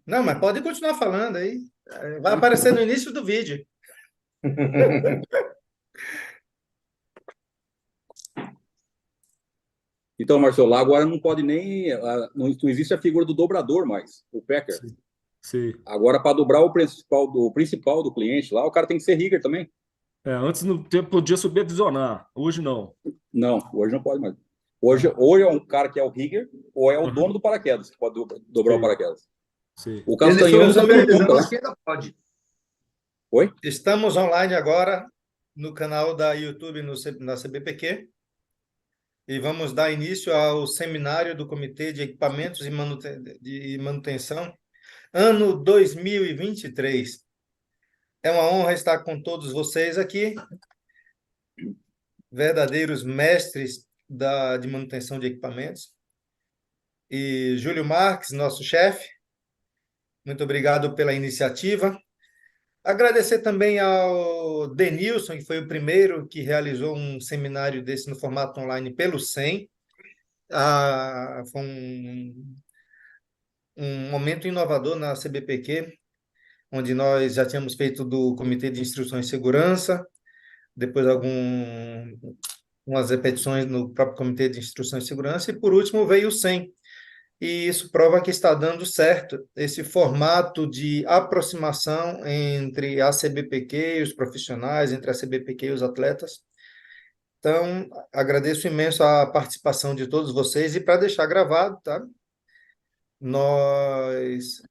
Não, mas pode continuar falando aí. Vai aparecer no início do vídeo. Então, Marcelo, lá agora não pode nem. Não existe a figura do dobrador mais, o packer. Sim. Sim. Agora, para dobrar o principal do cliente lá, o cara tem que ser rigger também. Antes no tempo podia supervisionar, hoje não. Não, hoje não pode mais. Ah, Hoje é um cara que é o rigger ou é o aham, dono do paraquedas que pode dobrar o sim, paraquedas. sim. O Ele Castanhão também não nunca, supervisando, né? acho que ainda pode. Oi? Estamos online agora no canal da YouTube na CBPq e vamos dar início ao seminário do Comitê de Equipamentos de Manutenção, ano 2023. É uma honra estar com todos vocês aqui, verdadeiros mestres de manutenção de equipamentos. E Júlio Marques, nosso chefe, muito obrigado pela iniciativa. Agradecer também ao Denilson, que foi o primeiro que realizou um seminário desse no formato online pelo SEM. Foi um momento inovador na CBPq, onde nós já tínhamos feito do Comitê de Instruções e Segurança, depois algumas repetições no próprio Comitê de Instruções e Segurança, e por último veio o SEM. E isso prova que está dando certo esse formato de aproximação entre a CBPq e os profissionais, entre a CBPq e os atletas. Então, agradeço imenso a participação de todos vocês e para deixar gravado, tá? Nós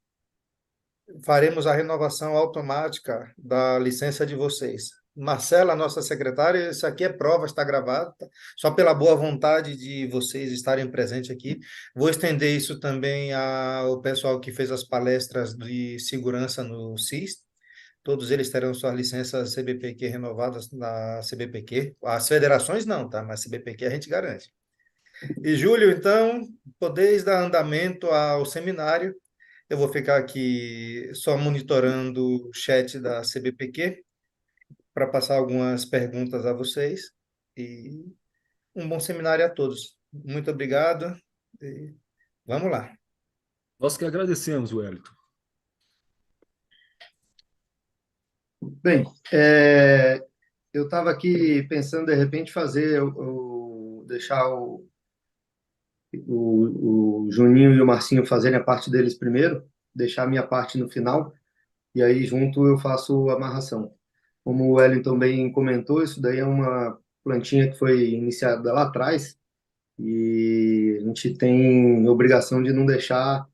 faremos a renovação automática da licença de vocês. Marcela, nossa secretária, isso aqui é prova, está gravado, tá? Só pela boa vontade de vocês estarem presentes aqui. Vou estender isso também ao pessoal que fez as palestras de segurança no CIS. Todos eles terão suas licenças CBPq renovadas na CBPq. As federações não, tá? Mas CBPq a gente garante. E, Júlio, então, podeis dar andamento ao seminário. Eu vou ficar aqui só monitorando o chat da CBPq para passar algumas perguntas a vocês. E um bom seminário a todos. Muito obrigado. E vamos lá. Nós que agradecemos, Wellington. Bem, eu estava aqui pensando de repente fazer deixar o Juninho e o Marcinho fazerem a parte deles primeiro, deixar a minha parte no final, e aí junto eu faço a amarração. Como o Wellington bem comentou, isso daí é uma plantinha que foi iniciada lá atrás, e a gente tem obrigação de não deixar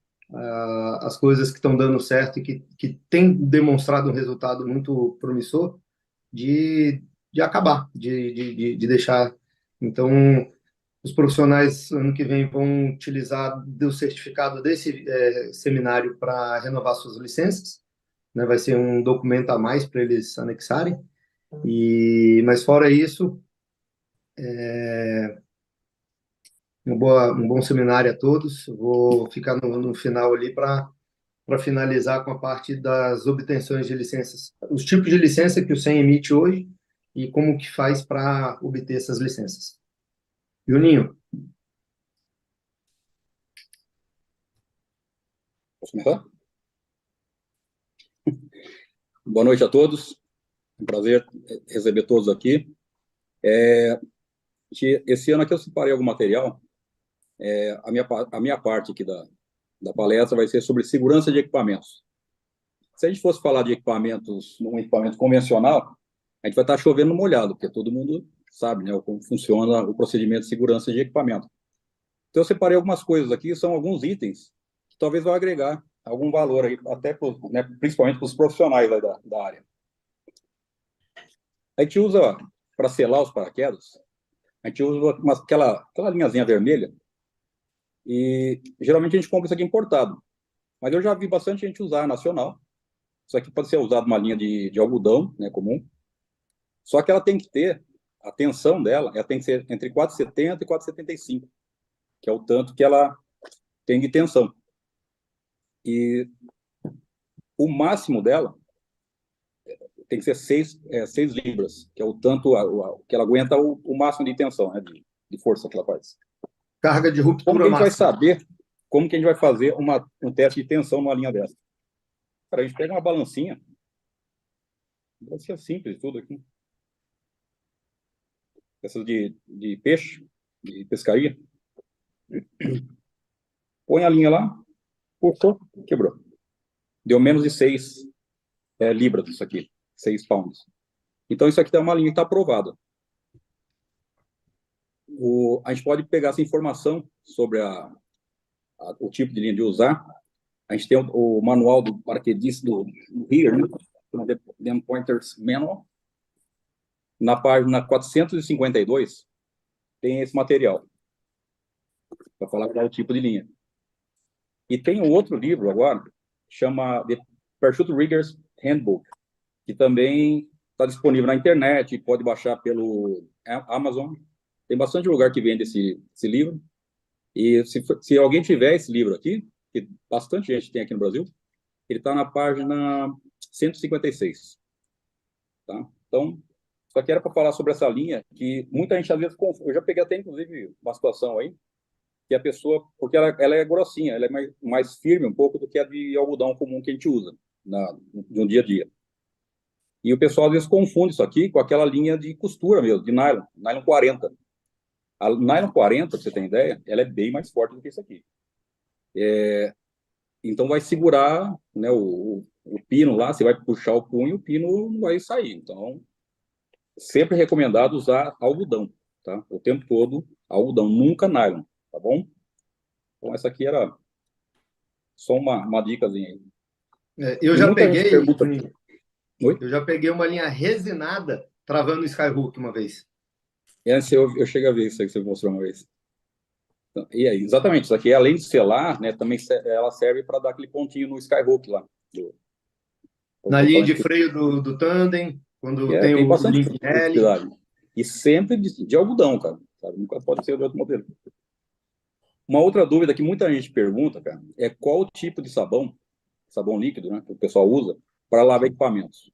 as coisas que estão dando certo e que tem demonstrado um resultado muito promissor de acabar, de deixar. Então, os profissionais ano que vem vão utilizar do certificado desse seminário para renovar suas licenças, né? Vai ser um documento a mais para eles anexarem. Mas fora isso, um bom seminário a todos. Vou ficar no final ali para finalizar com a parte das obtenções de licenças, os tipos de licença que o SEM emite hoje e como que faz para obter essas licenças. Juninho, Posso começar? Boa noite a todos. É um prazer receber todos aqui. Esse ano aqui eu separei algum material. A minha parte aqui da palestra vai ser sobre segurança de equipamentos. Se a gente fosse falar de equipamentos, num equipamento convencional, a gente vai estar chovendo no molhado, porque todo mundo sabe, né, como funciona o procedimento de segurança de equipamento. Então, eu separei algumas coisas aqui, são alguns itens que talvez vão agregar algum valor aí, até né, principalmente para os profissionais da área. A gente usa, para selar os paraquedas, a gente usa aquela linhazinha vermelha, e geralmente a gente compra isso aqui importado. Mas eu já vi bastante gente usar nacional. Isso aqui pode ser usado uma linha de algodão, né, comum. Só que ela tem que ter, a tensão dela, ela tem que ser entre 4,70 e 4,75, que é o tanto que ela tem de tensão. E o máximo dela tem que ser 6 libras, que é o tanto que ela aguenta o máximo de tensão, né, de força que ela faz. carga de Como que ruptura a gente vai máxima. saber como que a gente vai fazer um teste de tensão numa linha dessa? Cara, a gente pega uma balancinha. Balancinha simples, tudo aqui. Essas de peixe, de pescaria. Põe a linha lá, puxou, quebrou. Deu menos de 6 libras isso aqui. 6 pounds. Então, isso aqui é uma linha que está aprovada. A gente pode pegar essa informação sobre o tipo de linha de usar. A gente tem o manual do paraquedista do Rigger, né? The Pointers Manual. Na página 452, tem esse material para falar qual é o tipo de linha. E tem um outro livro agora, chama The Parachute Riggers Handbook, que também está disponível na internet, pode baixar pelo Amazon. Tem bastante lugar que vende esse livro. E se alguém tiver esse livro aqui, que bastante gente tem aqui no Brasil, ele está na página 156. Tá? Então, só que era para falar sobre essa linha, que muita gente às vezes confunde. Eu já peguei até, inclusive, uma situação aí, que a pessoa, porque ela é grossinha, ela é mais firme um pouco do que a de algodão comum que a gente usa no dia a dia. E o pessoal às vezes confunde isso aqui com aquela linha de costura mesmo, de nylon 40. A nylon 40, para você ter ideia, ela é bem mais forte do que isso aqui. Então vai segurar, né, o pino lá, você vai puxar o punho, o pino não vai sair. Então, sempre recomendado usar algodão, tá? O tempo todo, algodão, nunca nylon, tá bom? Então, essa aqui era só uma dicasinha aí. Eu E já muita gente peguei, pergunta... Oi? eu já peguei uma linha resinada travando o Skyhook uma vez. Essa eu cheguei a ver isso aí que você mostrou uma vez. Então, e aí, exatamente, isso aqui, além de selar, né, também ela serve para dar aquele pontinho no Skyhook lá. Na linha de freio do tandem, quando tem Tem o bastante link L. utilidade. E sempre de algodão, cara. Sabe? Nunca pode ser de outro modelo. Uma outra dúvida que muita gente pergunta, cara, é qual tipo de sabão líquido, né, que o pessoal usa para lavar equipamentos.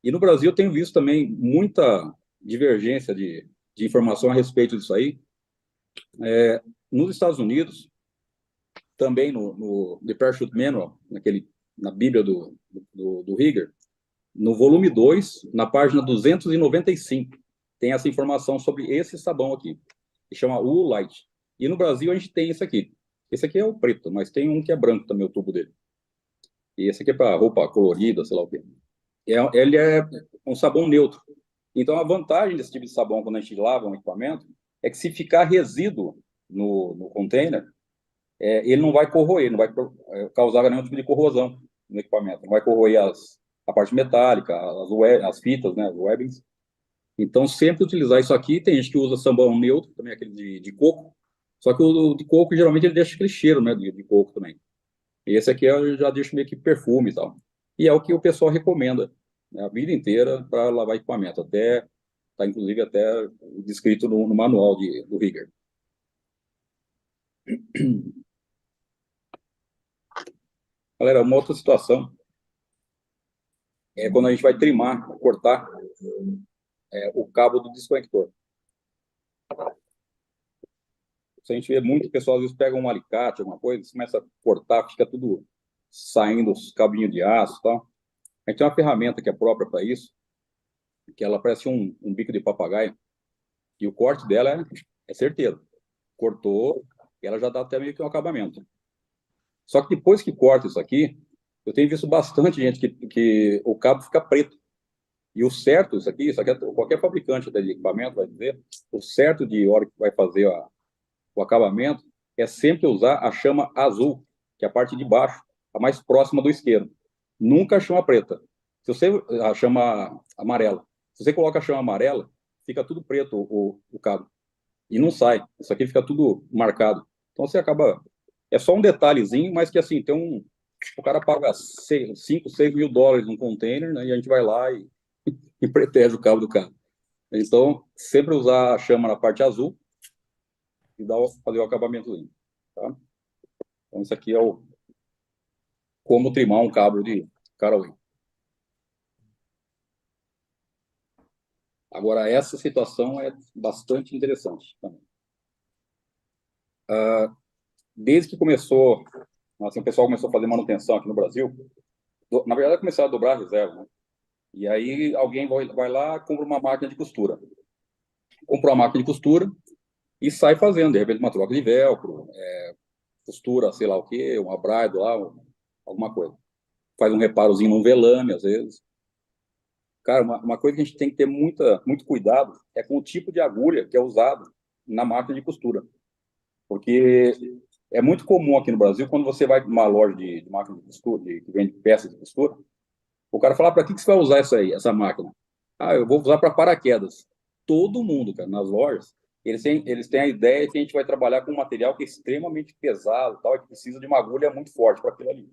E no Brasil eu tenho visto também muita divergência de informação a respeito disso aí. Nos Estados Unidos, também no The Parachute Manual, na Bíblia do Rigger, no volume 2, na página 295, tem essa informação sobre esse sabão aqui, que chama Woolite. E no Brasil a gente tem esse aqui. Esse aqui é o preto, mas tem um que é branco também, o tubo dele. E esse aqui é para roupa colorida, sei lá o quê. Ele é um sabão neutro. Então, a vantagem desse tipo de sabão, quando a gente lava um equipamento, é que se ficar resíduo no container, ele não vai corroer, não vai causar nenhum tipo de corrosão no equipamento. Não vai corroer a parte metálica, as fitas, né, as webbings. Então, sempre utilizar isso aqui. Tem gente que usa sabão neutro, também aquele de coco. Só que o de coco, geralmente, ele deixa aquele cheiro, né, de coco também. E esse aqui eu já deixo meio que perfume e tal. E é o que o pessoal recomenda, né, a vida inteira para lavar equipamento. Está, inclusive, até descrito no manual do Rigger. Galera, uma outra situação é quando a gente vai trimar, cortar o cabo do desconector. Se a gente vê muito, o pessoal às vezes pega um alicate, alguma coisa, começa a cortar, fica tudo saindo os cabinhos de aço e tal. A gente tem uma ferramenta que é própria para isso, que ela parece um bico de papagaio, e o corte dela é certeiro. Cortou, ela já dá até meio que um acabamento. Só que depois que corta isso aqui, eu tenho visto bastante gente que o cabo fica preto. E o certo, isso aqui qualquer fabricante de equipamento vai dizer, o certo de hora que vai fazer o acabamento é sempre usar a chama azul, que é a parte de baixo, a mais próxima do isqueiro. Nunca a chama preta. A chama amarela. Se você coloca a chama amarela, fica tudo preto o cabo. E não sai. Isso aqui fica tudo marcado. Então você acaba... É só um detalhezinho, mas que assim, o cara paga 5, 6 mil dólares num container, né, e a gente vai lá e protege o cabo do carro. Então, sempre usar a chama na parte azul e fazer o acabamento limpo. Tá? Então, isso aqui é como trimar um cabo de Caraway. Agora, essa situação é bastante interessante também. Desde que começou, assim, o pessoal começou a fazer manutenção aqui no Brasil, Na verdade, começar a dobrar a reserva, né? E aí alguém vai lá, compra uma máquina de costura. Comprou a máquina de costura e sai fazendo, de repente, uma troca de velcro, costura, sei lá o quê, uma braida lá, alguma coisa. Faz um reparozinho num velame, às vezes. Cara, uma coisa que a gente tem que ter muito cuidado é com o tipo de agulha que é usado na máquina de costura. Porque é muito comum aqui no Brasil, quando você vai para uma loja de máquina de costura, que vende peças de costura, o cara fala, para que você vai usar isso aí, essa máquina? Ah, eu vou usar para paraquedas. Todo mundo, cara, nas lojas, eles têm a ideia que a gente vai trabalhar com um material que é extremamente pesado, tal, e que precisa de uma agulha muito forte para aquilo ali.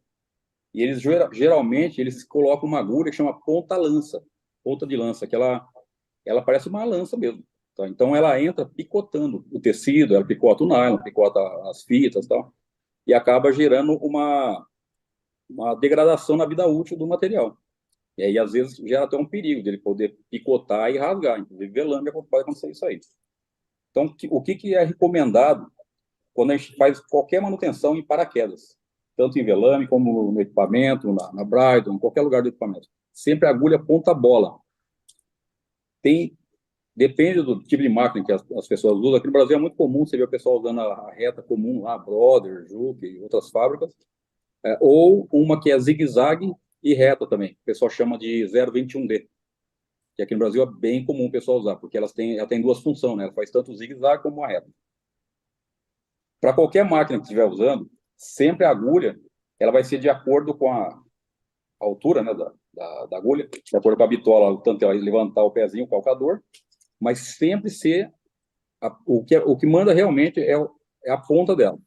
E eles geralmente eles colocam uma agulha que chama ponta-lança, ponta de lança, que ela parece uma lança mesmo. Tá? Então ela entra picotando o tecido, ela picota o nylon, picota as fitas, tal, e acaba gerando uma degradação na vida útil do material. E aí, às vezes, gera até um perigo dele poder picotar e rasgar. Inclusive, velame pode acontecer isso aí. Então, o que é recomendado quando a gente faz qualquer manutenção em paraquedas? Tanto em velame, como no equipamento, na Bridon, em qualquer lugar do equipamento. Sempre agulha ponta-bola. Depende do tipo de máquina que as pessoas usam. Aqui no Brasil é muito comum você ver o pessoal usando a reta comum lá, Brother, Juke e outras fábricas. Ou uma que é zigue-zague e reta também. O pessoal chama de 0,21D. Que aqui no Brasil é bem comum o pessoal usar, porque ela tem duas funções, né? Ela faz tanto o zigue-zague como a reta. Para qualquer máquina que estiver usando, sempre a agulha ela vai ser de acordo com a altura, né, da agulha, de acordo com a bitola, o tanto ela levantar o pezinho, o calcador, mas sempre ser o que manda realmente é a ponta dela.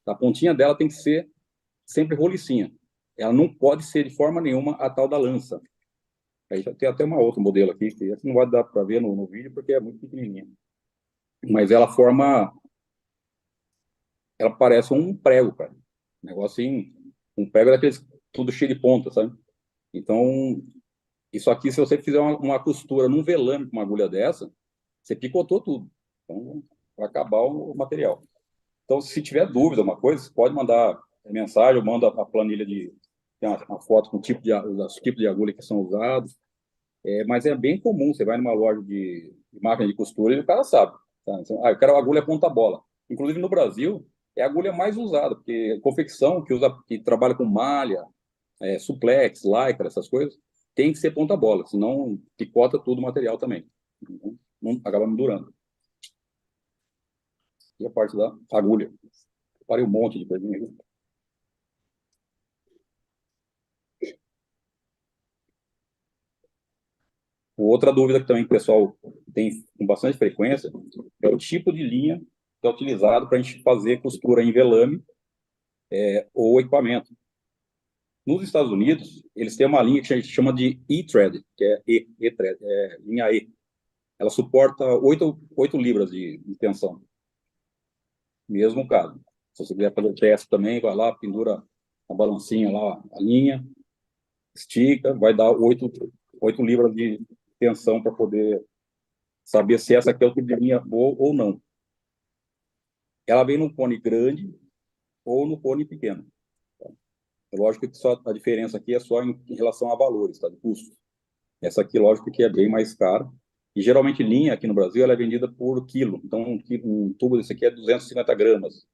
A pontinha dela tem que ser sempre rolicinha. Ela não pode ser de forma nenhuma a tal da lança. Aí já tem até uma outra modelo aqui, que não vai dar para ver no vídeo, porque é muito pequenininha. Mas ela parece um prego, cara. Um negócio assim, um prego daqueles tudo cheio de ponta, sabe? Então, isso aqui, se você fizer uma costura num velame com uma agulha dessa, você picotou tudo. Então, vai acabar o material. Então, se tiver dúvida, uma coisa, você pode mandar mensagem, eu mando a planilha tem uma foto com os tipos de agulha que são usados. Mas é bem comum, você vai numa loja de máquina de costura e o cara sabe. Tá? Então, eu quero agulha ponta-bola. Inclusive, no Brasil, é a agulha mais usada, porque confecção que trabalha com malha, suplex, lycra, essas coisas, tem que ser ponta-bola, senão picota tudo o material também. Então, não, acaba não durando. E a parte da agulha. Parei um monte de coisinha aqui. Outra dúvida que também o pessoal tem com bastante frequência é o tipo de linha que é utilizado para a gente fazer costura em velame ou equipamento. Nos Estados Unidos, eles têm uma linha que a gente chama de E-thread, que é E-thread, linha E. Ela suporta 8 libras de tensão. Mesmo caso. Se você quiser fazer o teste também, vai lá, pendura a balancinha lá, a linha, estica, vai dar 8 libras de tensão para poder saber se essa aqui é o tipo de linha boa ou não. Ela vem no cone grande ou no cone pequeno. É lógico que só a diferença aqui é só em relação a valores, tá? De custo. Essa aqui, lógico que é bem mais cara. E geralmente linha aqui no Brasil ela é vendida por quilo. Então um tubo desse aqui é 250 gramas.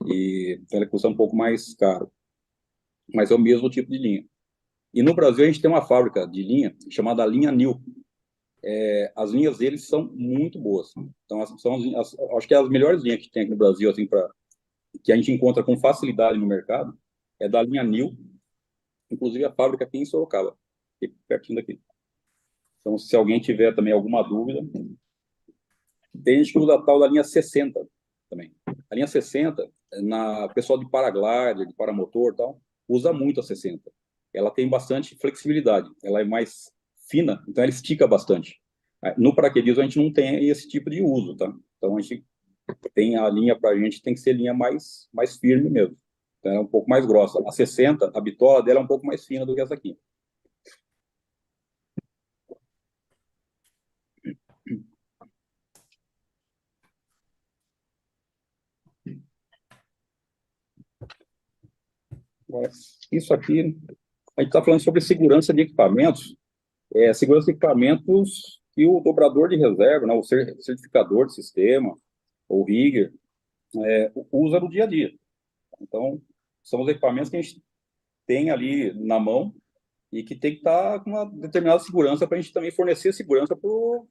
E então, ele custa um pouco mais caro. Mas é o mesmo tipo de linha. E no Brasil a gente tem uma fábrica de linha chamada Linha New. As linhas deles são muito boas. Então acho que as melhores linhas que tem aqui no Brasil, assim, que a gente encontra com facilidade no mercado, é da linha New. Inclusive a fábrica aqui em Sorocaba, aqui pertinho daqui. Então, se alguém tiver também alguma dúvida, tem gente que usa a tal da linha 60 também. A linha 60, pessoal de paraglider, de paramotor e tal, usa muito a 60. Ela tem bastante flexibilidade, ela é mais fina, então ela estica bastante. No paraquedismo a gente não tem esse tipo de uso, tá? Então a gente tem a linha para a gente tem que ser linha mais firme mesmo. Então, ela é um pouco mais grossa. A 60, a bitola dela é um pouco mais fina do que essa aqui. Isso aqui A gente está falando sobre segurança de equipamentos, segurança de equipamentos que o dobrador de reserva, né, o certificador de sistema, ou rigger, usa no dia a dia. Então, são os equipamentos que a gente tem ali na mão e que tem que estar com uma determinada segurança para a gente também fornecer segurança para o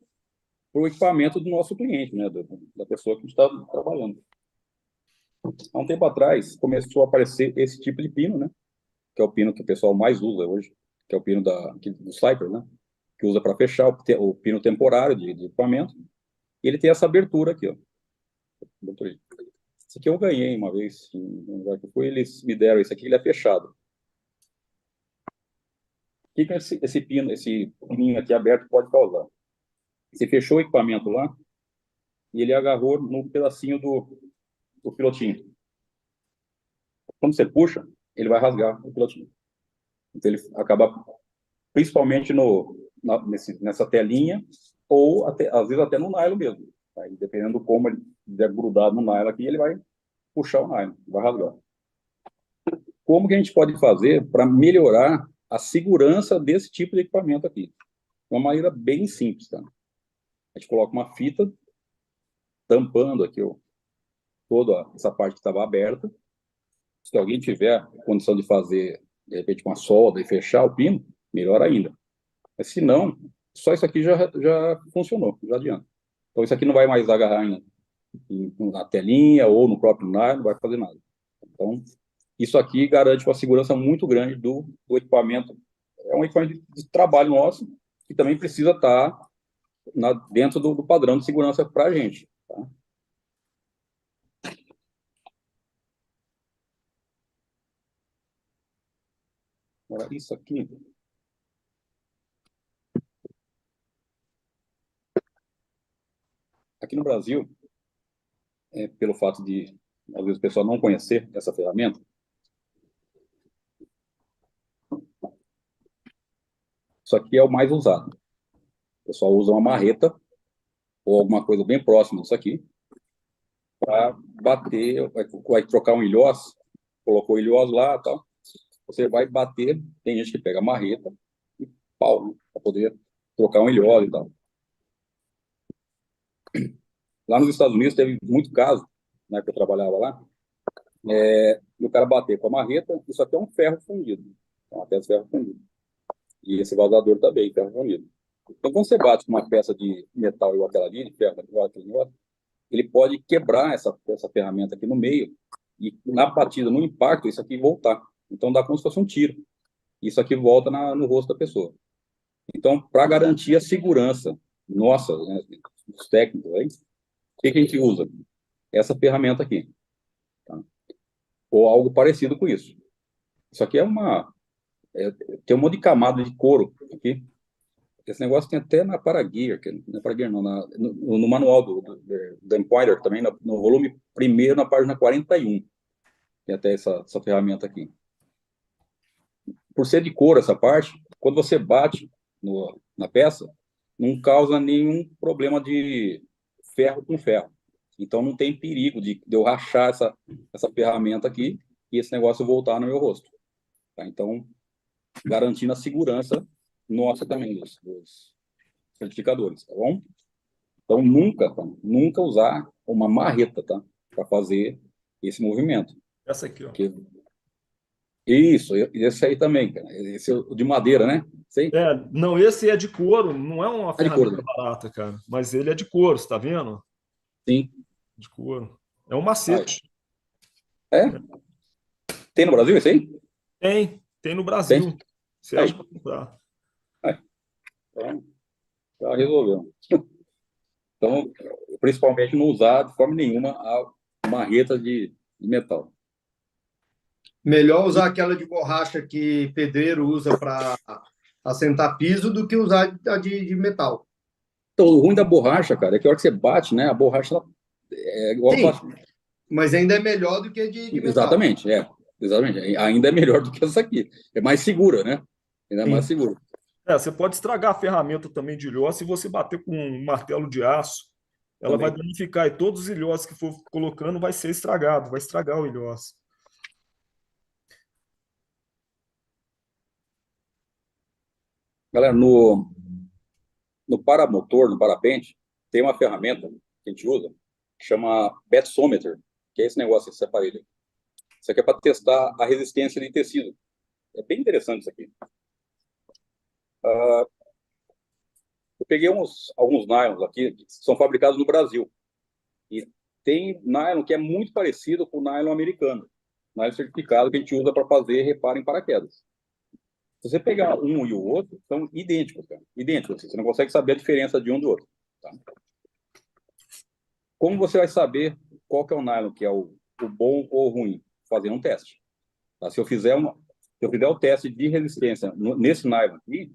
equipamento do nosso cliente, né, da pessoa que a gente está trabalhando. Há um tempo atrás, começou a aparecer esse tipo de pino, né, que é o pino que o pessoal mais usa hoje, que é o pino do Sliper, né, que usa para fechar o pino temporário de equipamento. E ele tem essa abertura aqui, ó. Esse aqui eu ganhei uma vez, em um lugar que eu fui, eles me deram isso aqui, ele é fechado. O que esse pininho aqui aberto pode causar? Você fechou o equipamento lá e ele agarrou no pedacinho do pilotinho. Quando você puxa, ele vai rasgar o pilotinho. Então ele acaba principalmente nessa telinha ou às vezes até no nylon mesmo. Tá? Dependendo do como ele estiver grudado no nylon aqui, ele vai puxar o nylon, vai rasgar. Como que a gente pode fazer para melhorar a segurança desse tipo de equipamento aqui? De uma maneira bem simples, tá? A gente coloca uma fita tampando aqui toda essa parte que estava aberta. Se alguém tiver condição de fazer, de repente, uma solda e fechar o pino, melhor ainda. Mas se não, só isso aqui já funcionou, já adianta. Então isso aqui não vai mais agarrar na telinha ou no próprio nylon, não vai fazer nada. Então, isso aqui garante uma segurança muito grande do equipamento. É um equipamento de trabalho nosso, que também precisa estar dentro do padrão de segurança para a gente. Tá? Agora, isso aqui... Aqui no Brasil, pelo fato de, às vezes, o pessoal não conhecer essa ferramenta, isso aqui é o mais usado. O pessoal usa uma marreta ou alguma coisa bem próxima disso aqui para bater, vai trocar um ilhós, colocou o ilhós lá e tal, você vai bater, tem gente que pega a marreta e pau, né, para poder trocar um ilhós e tal. Lá nos Estados Unidos teve muito caso, né, que eu trabalhava lá, e o cara bater com a marreta, isso aqui é um ferro fundido, é uma peça de ferro fundido. E esse vazador também, ferro fundido. Então, quando você bate com uma peça de metal igual aquela ali, de ferro, igual aquele negócio, ele pode quebrar essa ferramenta aqui no meio e, na batida, no impacto, isso aqui voltar. Então, dá como se fosse um tiro. Isso aqui volta no rosto da pessoa. Então, para garantir a segurança nossa, né, dos técnicos, aí, o que a gente usa? Essa ferramenta aqui. Tá? Ou algo parecido com isso. Isso aqui tem um monte de camada de couro aqui. Esse negócio tem até na Paragear, não é Paragear, não, no manual do Empire também, no volume primeiro, na página 41. Tem até essa ferramenta aqui. Por ser de couro essa parte, quando você bate na peça, não causa nenhum problema de ferro com ferro. Então não tem perigo de eu rachar essa ferramenta aqui e esse negócio voltar no meu rosto. Tá? Então, garantindo a segurança nossa também, dos certificadores, tá bom? Então, nunca usar uma marreta, tá? Para fazer esse movimento. Essa aqui, ó. Porque... Isso, esse aí também, cara. Esse é o de madeira, né? Sei? Não, esse é de couro, não é uma É de couro, ferramenta né? barata, cara. Mas ele é de couro, você tá vendo? Sim. De couro. É um Ah, macete. é? Tem no Brasil esse aí? Tem no Tem? Brasil. Você acha Aí. para comprar. Então, já resolveu. Então, principalmente não usar de forma nenhuma a marreta de metal. Melhor usar aquela de borracha que pedreiro usa para assentar piso do que usar a de metal. Então, o ruim da borracha, cara, é que a hora que você bate, né, a borracha é igual Sim, mas ainda é melhor do que a de metal. Exatamente, exatamente. Ainda é melhor do que essa aqui. É mais segura, né? Ainda é mais Sim. segura. Você pode estragar a ferramenta também de ilhós se você bater com um martelo de aço. Ela vai Também. danificar e todos os ilhós que for colocando vai ser estragado, vai estragar o ilhós. Galera, no paramotor, no parapente, tem uma ferramenta que a gente usa, que chama Betsometer, que é esse negócio, esse aparelho. Isso aqui é para testar a resistência de tecido. É bem interessante isso aqui. Eu peguei alguns nylons aqui, que são fabricados no Brasil. E tem nylon que é muito parecido com o nylon americano. Nylon certificado que a gente usa para fazer reparo em paraquedas. Se você pegar um e o outro, são idênticos, cara. Idênticos. Você não consegue saber a diferença de um do outro. Tá? Como você vai saber qual que é o nylon que é o bom ou o ruim? Fazendo um teste. Tá? Se eu fizer o teste de resistência nesse nylon aqui,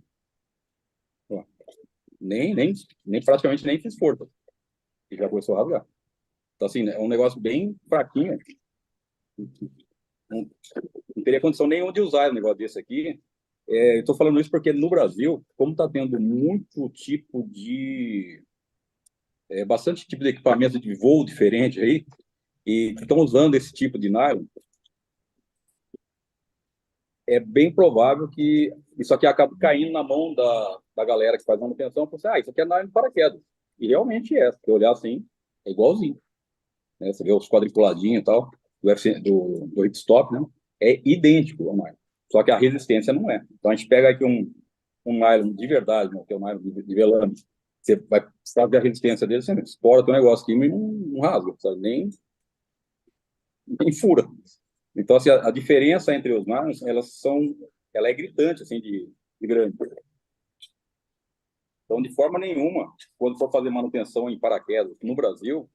ó, praticamente nem fiz força. E já começou a rasgar. Então, assim, é um negócio bem fraquinho. Não teria condição nenhuma de usar um negócio desse aqui. Eu estou falando isso porque no Brasil, como está tendo muito tipo de... bastante tipo de equipamento de voo diferente aí, e estão usando esse tipo de nylon, é bem provável que isso aqui acabe caindo na mão da galera que faz manutenção, porque, isso aqui é nylon de paraquedas. E realmente é, se você olhar assim, é igualzinho. Né? Você vê os quadriculadinhos e tal, do Hitstop, né? É idêntico ao nylon. Só que a resistência não é. Então a gente pega aqui um nylon de verdade, né? Que é um nylon de velame. Você vai saber a resistência dele, você explora o teu negócio aqui e não rasga, sabe? Nem fura. Então, assim, a diferença entre os nylons, ela é gritante, assim, de grande. Então, de forma nenhuma, quando for fazer manutenção em paraquedas no Brasil,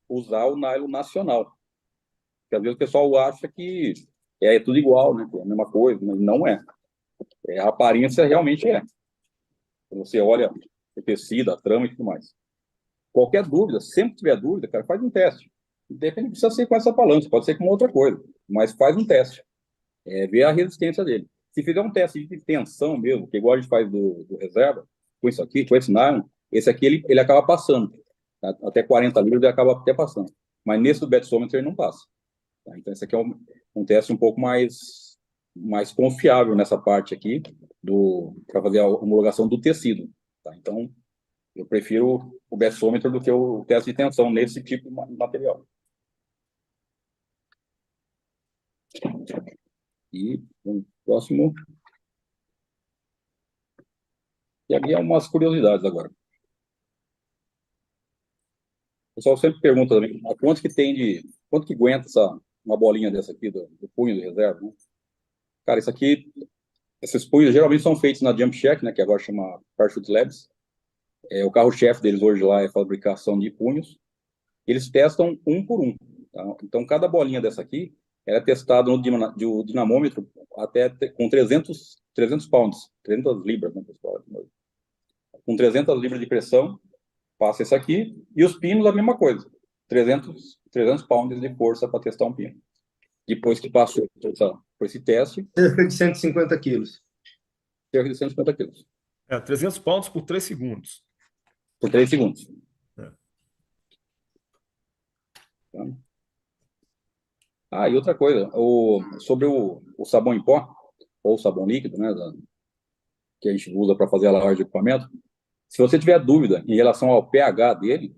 usar o nylon nacional. Porque às vezes o pessoal acha que é tudo igual, né? Que é a mesma coisa, mas não é. A aparência realmente é. Quando você olha o tecido, a trama e tudo mais. Qualquer dúvida, sempre que tiver dúvida, cara, faz um teste. Depende, não precisa ser com essa balança, pode ser com outra coisa, mas faz um teste. Ver a resistência dele. Se fizer um teste de tensão mesmo, que igual a gente faz do reserva, com isso aqui, com esse nylon, esse aqui ele acaba passando. Tá? Até 40 libras ele acaba até passando. Mas nesse do Betsometer ele não passa. Tá? Então esse aqui é um teste um pouco mais confiável nessa parte aqui, para fazer a homologação do tecido. Tá? Então eu prefiro o Betsometer do que o teste de tensão nesse tipo de material. E o próximo. E aqui é umas curiosidades agora. O pessoal sempre pergunta também, quanto que aguenta uma bolinha dessa aqui, do punho do reserva, né? Cara, esses punhos geralmente são feitos na Jump Shack, né, que agora chama Parachute Labs. O carro-chefe deles hoje lá é a fabricação de punhos. Eles testam um por um. Tá? Então, cada bolinha dessa aqui, ela é testada no dinamômetro com 300 pounds, 300 libras, né, pessoal? Com 300 libras de pressão, passa esse aqui, e os pinos a mesma coisa, 300 pounds de força para testar um pino. Depois que passou por esse teste, Cerca de 150 quilos. cerca de 150 quilos. 300 pounds por 3 segundos. Por 3 segundos. É. E outra coisa, sobre o sabão em pó, ou sabão líquido, né, que a gente usa para fazer a lavagem de equipamento, se você tiver dúvida em relação ao pH dele,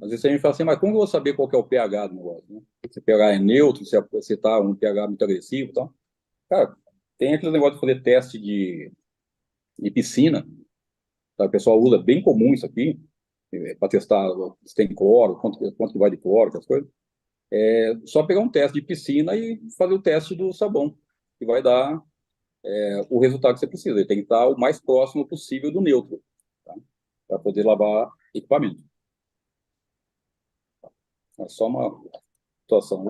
às vezes a gente fala assim, mas como eu vou saber qual que é o pH do negócio? Né? Se o pH é neutro, se está um pH muito agressivo e tal. Cara, tem aquele negócio de fazer teste de piscina, tá? O pessoal usa, bem comum isso aqui, para testar se tem cloro, quanto que vai de cloro, essas coisas. Só pegar um teste de piscina e fazer o teste do sabão, que vai dar o resultado que você precisa. Ele tem que estar o mais próximo possível do neutro, tá? Para poder lavar equipamento. É só uma situação.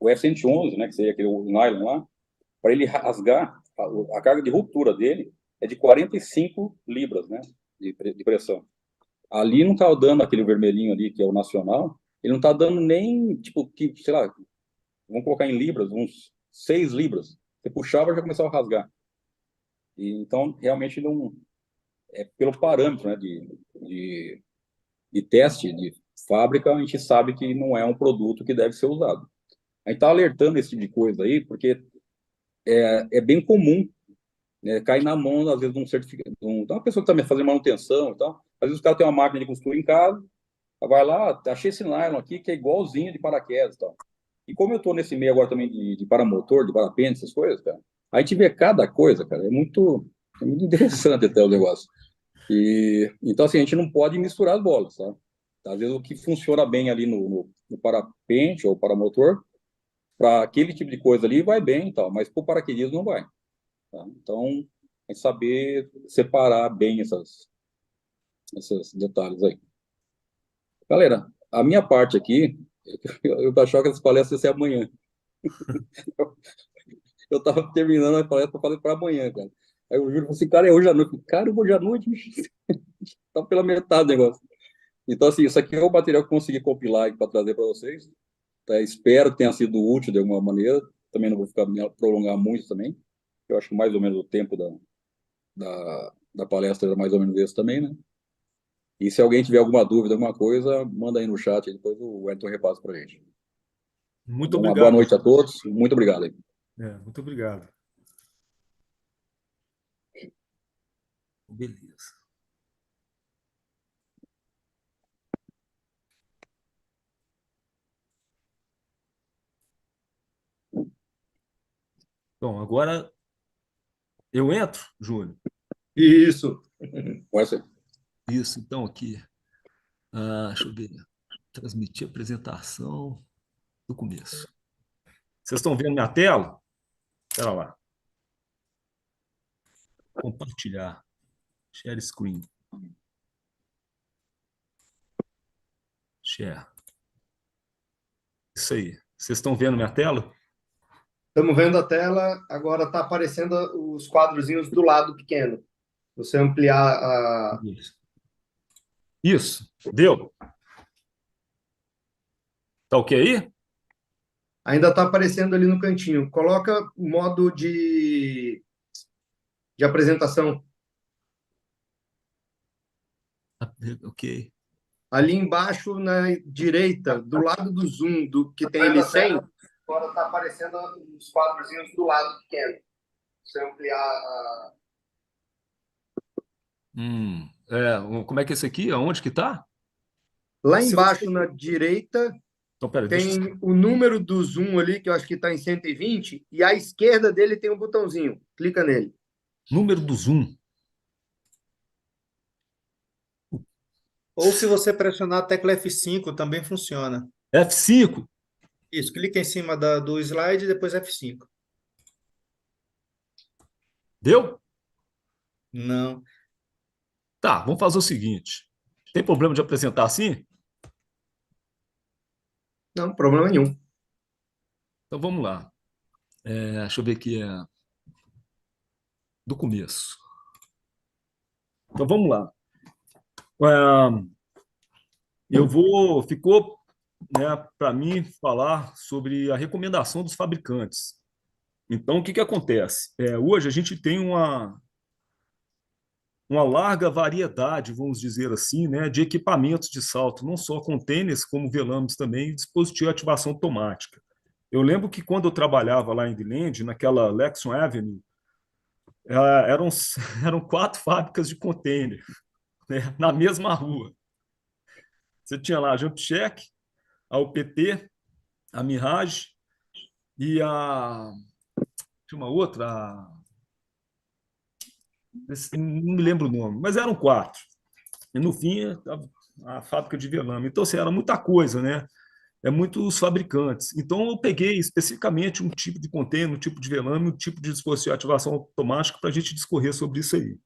O F-111, né, que seria aquele nylon lá, para ele rasgar, a carga de ruptura dele é de 45 libras, né, de pressão. Ali não está dando aquele vermelhinho ali, que é o nacional, ele não está dando nem, tipo, sei lá, vamos colocar em libras, uns 6 libras. Você puxava, já começava a rasgar. Então, realmente, não pelo parâmetro, né, de teste, de fábrica, a gente sabe que não é um produto que deve ser usado. A gente está alertando esse tipo de coisa aí, porque é bem comum, né, cair na mão, às vezes, de um certificado, de uma pessoa que está fazendo manutenção e tal. Às vezes o cara tem uma máquina de costura em casa, vai lá, achei esse nylon aqui que é igualzinho de paraquedas e tal. E como eu estou nesse meio agora também de paramotor, de parapente, essas coisas, cara, a gente vê cada coisa, cara, é muito interessante até o negócio. Então, assim, a gente não pode misturar as bolas, tá? Às vezes o que funciona bem ali no parapente ou paramotor, para aquele tipo de coisa ali vai bem e tal, mas para o paraquedismo não vai. Tá? Então, é saber separar bem esses detalhes aí. Galera, a minha parte aqui, eu achava que as palestras iam ser amanhã. Eu estava terminando a palestra, eu falei para amanhã, cara. Aí o Júlio falou assim, cara, é hoje à noite. Cara, hoje à noite, tá pela metade do negócio. Então, assim, isso aqui é o material que eu consegui compilar para trazer para vocês. Tá? Espero que tenha sido útil de alguma maneira. Também não vou ficar prolongar muito também. Eu acho que mais ou menos o tempo da palestra era mais ou menos esse também, né? E se alguém tiver alguma dúvida, alguma coisa, manda aí no chat, depois o Wellington repassa para a gente. Muito Uma boa obrigado. noite a todos. Muito obrigado aí. Muito obrigado. Beleza. Bom, agora eu entro, Júnior. Isso. Pode ser. Isso, então aqui. Deixa eu ver. Transmitir a apresentação do começo. Vocês estão vendo minha tela? Espera lá. Compartilhar. Share screen. Share. Isso aí. Vocês estão vendo minha tela? Estamos vendo a tela, agora está aparecendo os quadrozinhos do lado pequeno. Você ampliar a. Isso. Isso. Deu? Tá ok aí? Ainda está aparecendo ali no cantinho. Coloca o modo de apresentação. Ok. Ali embaixo, na direita, do lado do Zoom, do que tem ele 100, agora está aparecendo os quadrozinhos do lado pequeno. Você ampliar a. Como é que é esse aqui? Aonde que tá? Lá Se você... embaixo, na direita, Então, peraí, deixa eu... tem o número do Zoom ali, que eu acho que está em 120, e à esquerda dele tem um botãozinho. Clica nele. Número do Zoom. Ou se você pressionar a tecla F5, também funciona. F5. Isso, clica em cima do slide e depois F5. Deu? Não. Tá, vamos fazer o seguinte. Tem problema de apresentar assim? Não, problema nenhum. Então vamos lá. Deixa eu ver aqui. Do começo. Então vamos lá. Ficou, né, para mim falar sobre a recomendação dos fabricantes. Então, o que acontece? Hoje a gente tem uma larga variedade, vamos dizer assim, né, de equipamentos de salto, não só contêineres, como velames também, e dispositivo de ativação automática. Eu lembro que quando eu trabalhava lá em Viland, naquela Lexon Avenue, eram, eram 4 fábricas de contêiner, né, na mesma rua. Você tinha lá a JumpCheck, a UPT, a Mirage e tinha uma outra, não me lembro o nome, mas eram 4. E no fim, a fábrica de velame. Então, assim, era muita coisa, né? Muitos fabricantes. Então, eu peguei especificamente um tipo de contêiner, um tipo de velame, um tipo de dispositivo de ativação automática para a gente discorrer sobre isso aí,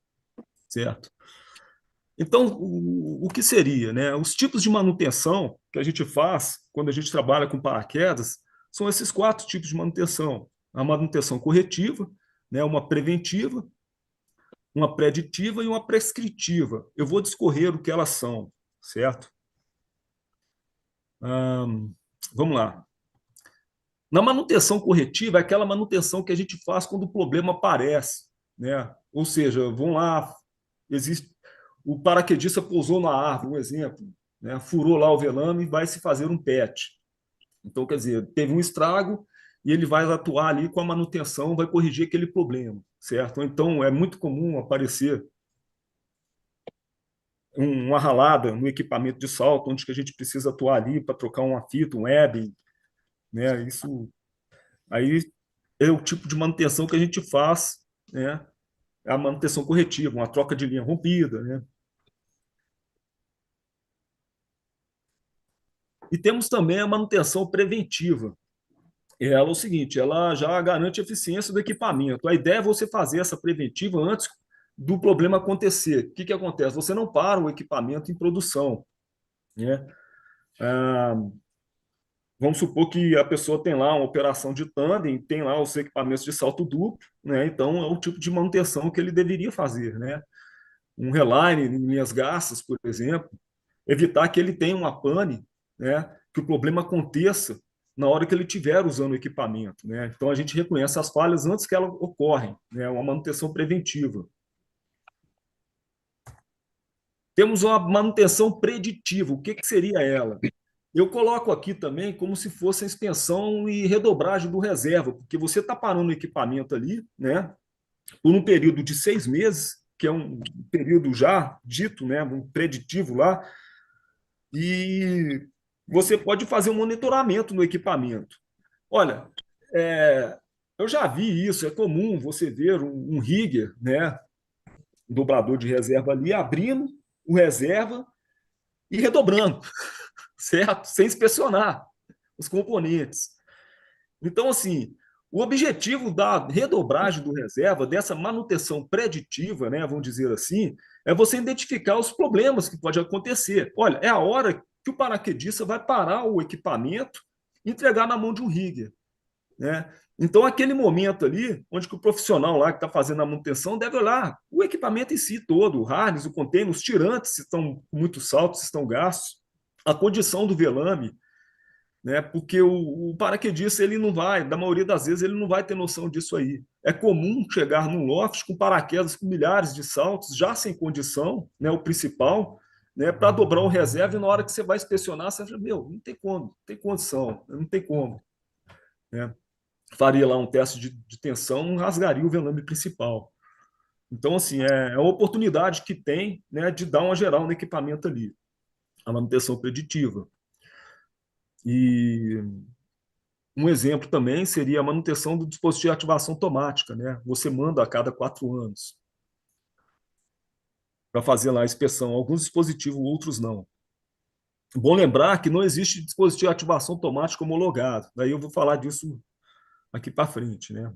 certo? Então, o que seria, né? Os tipos de manutenção que a gente faz quando a gente trabalha com paraquedas são esses 4 tipos de manutenção. A manutenção corretiva, né? Uma preventiva, uma preditiva e uma prescritiva. Eu vou discorrer o que elas são, certo? Vamos lá. Na manutenção corretiva, é aquela manutenção que a gente faz quando o problema aparece, né? Ou seja, vamos lá, existe o paraquedista pousou na árvore, um exemplo, né? Furou lá o velame e vai se fazer um PET. Então, quer dizer, teve um estrago e ele vai atuar ali com a manutenção, vai corrigir aquele problema, certo? Então, é muito comum aparecer uma ralada no equipamento de salto, onde que a gente precisa atuar ali para trocar uma fita, um webbing, né? Isso aí é o tipo de manutenção que a gente faz, né? A manutenção corretiva, uma troca de linha rompida, né? E temos também a manutenção preventiva. Ela é o seguinte, ela já garante a eficiência do equipamento. A ideia é você fazer essa preventiva antes do problema acontecer. O que, que acontece? Você não para o equipamento em produção, né? Ah, vamos supor que a pessoa tem lá uma operação de tandem, tem lá os equipamentos de salto duplo, né? Então é o tipo de manutenção que ele deveria fazer, né? Um reline em linhas gastas, por exemplo, evitar que ele tenha uma pane, né? Que o problema aconteça na hora que ele estiver usando o equipamento, né? Então a gente reconhece as falhas antes que elas ocorrem, né? Uma manutenção preventiva. Temos uma manutenção preditiva. O que, que seria ela? Eu coloco aqui também como se fosse a extensão e redobragem do reserva, porque você está parando o equipamento ali, né, por um período de 6 meses, que é um período já dito, né, um preditivo lá, e você pode fazer um monitoramento no equipamento. Olha, é, eu já vi isso, é comum você ver um rigger, né, um dobrador de reserva ali, abrindo o reserva e redobrando, certo? Sem inspecionar os componentes. Então, assim, o objetivo da redobragem do reserva, dessa manutenção preditiva, né, vamos dizer assim, é você identificar os problemas que pode acontecer. Olha, é a hora que o paraquedista vai parar o equipamento e entregar na mão de um rigger, né? Então, aquele momento ali, onde que o profissional lá que está fazendo a manutenção deve olhar o equipamento em si todo, o harness, o container, os tirantes, se estão com muito saltos, se estão gastos, a condição do velame, né? Porque o paraquedista, ele não vai, da maioria das vezes, ele não vai ter noção disso aí. É comum chegar num loft com paraquedas com milhares de saltos, já sem condição, né? O principal, né? Para dobrar o reserva, e na hora que você vai inspecionar, você fala, meu, não tem como, não tem condição, não tem como, né? Faria lá um teste de tensão, rasgaria o velame principal. Então, assim, é a oportunidade que tem, né, de dar uma geral no equipamento ali, a manutenção preditiva. E um exemplo também seria a manutenção do dispositivo de ativação automática, né? Você manda a cada 4 anos para fazer lá a inspeção. Alguns dispositivos, outros não. Bom lembrar que não existe dispositivo de ativação automática homologado. Daí eu vou falar disso aqui para frente, né?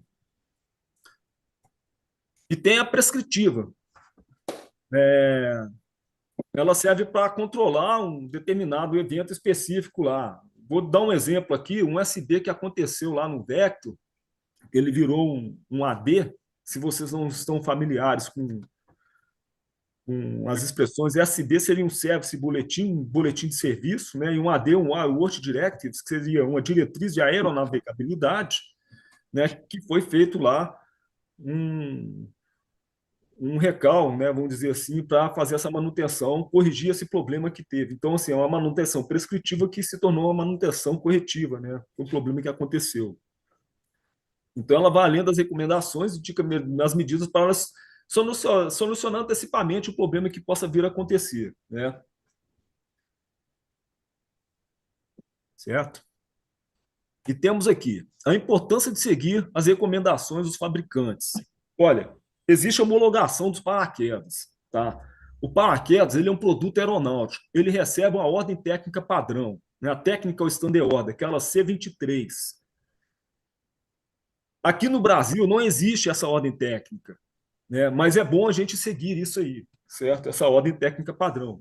E tem a prescritiva. Ela serve para controlar um determinado evento específico lá. Vou dar um exemplo aqui, um USB que aconteceu lá no Vector, ele virou um AD. Se vocês não estão familiares com as expressões, USB seria um service boletim de serviço, né? E um AD, um Work Directives, que seria uma diretriz de aeronavegabilidade, né? Que foi feito lá um recal, né, vamos dizer assim, para fazer essa manutenção, corrigir esse problema que teve. Então, assim, é uma manutenção prescritiva que se tornou uma manutenção corretiva, né, o problema que aconteceu. Então, ela vai além das recomendações e indica as medidas para solucionar antecipadamente o problema que possa vir a acontecer, né? Certo? E temos aqui a importância de seguir as recomendações dos fabricantes. Olha, existe a homologação dos paraquedas, tá? O paraquedas, ele é um produto aeronáutico, ele recebe uma ordem técnica padrão, né? A Technical Standard Order, aquela C23. Aqui no Brasil não existe essa ordem técnica, né? Mas é bom a gente seguir isso aí, certo? Essa ordem técnica padrão,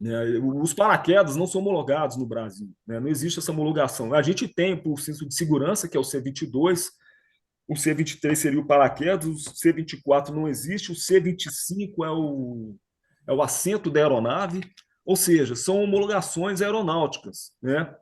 né? Os paraquedas não são homologados no Brasil, né? Não existe essa homologação. A gente tem por cinto de segurança, que é o C22, o C23 seria o paraquedas, o C24 não existe, o C25 é o assento da aeronave, ou seja, são homologações aeronáuticas, né?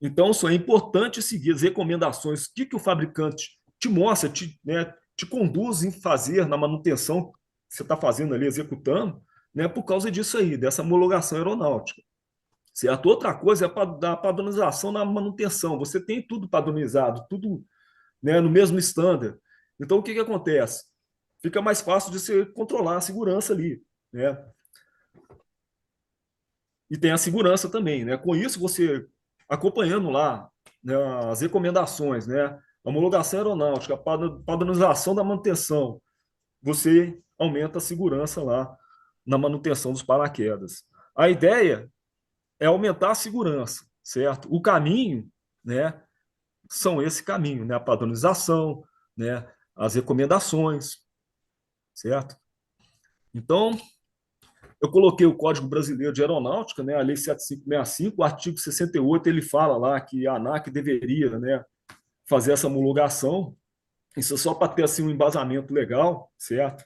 Então, é importante seguir as recomendações que o fabricante te mostra, né, te conduz em fazer na manutenção que você está fazendo ali, executando, né, por causa disso aí, dessa homologação aeronáutica. certo? Outra coisa é a padronização na manutenção. Você tem tudo padronizado, tudo, né, no mesmo standard. Então, o que acontece? Fica mais fácil de você controlar a segurança ali, né? E tem a segurança também, né? Com isso, você acompanhando lá, né, as recomendações, né? A homologação aeronáutica, a padronização da manutenção, você aumenta a segurança lá na manutenção dos paraquedas. A ideia é aumentar a segurança, certo? O caminho, né, são esse caminho, né? A padronização, né? As recomendações, certo? Então, eu coloquei o Código Brasileiro de Aeronáutica, né, a Lei 7565, o artigo 68, ele fala lá que a ANAC deveria, né, fazer essa homologação, isso é só para ter assim, um embasamento legal, certo?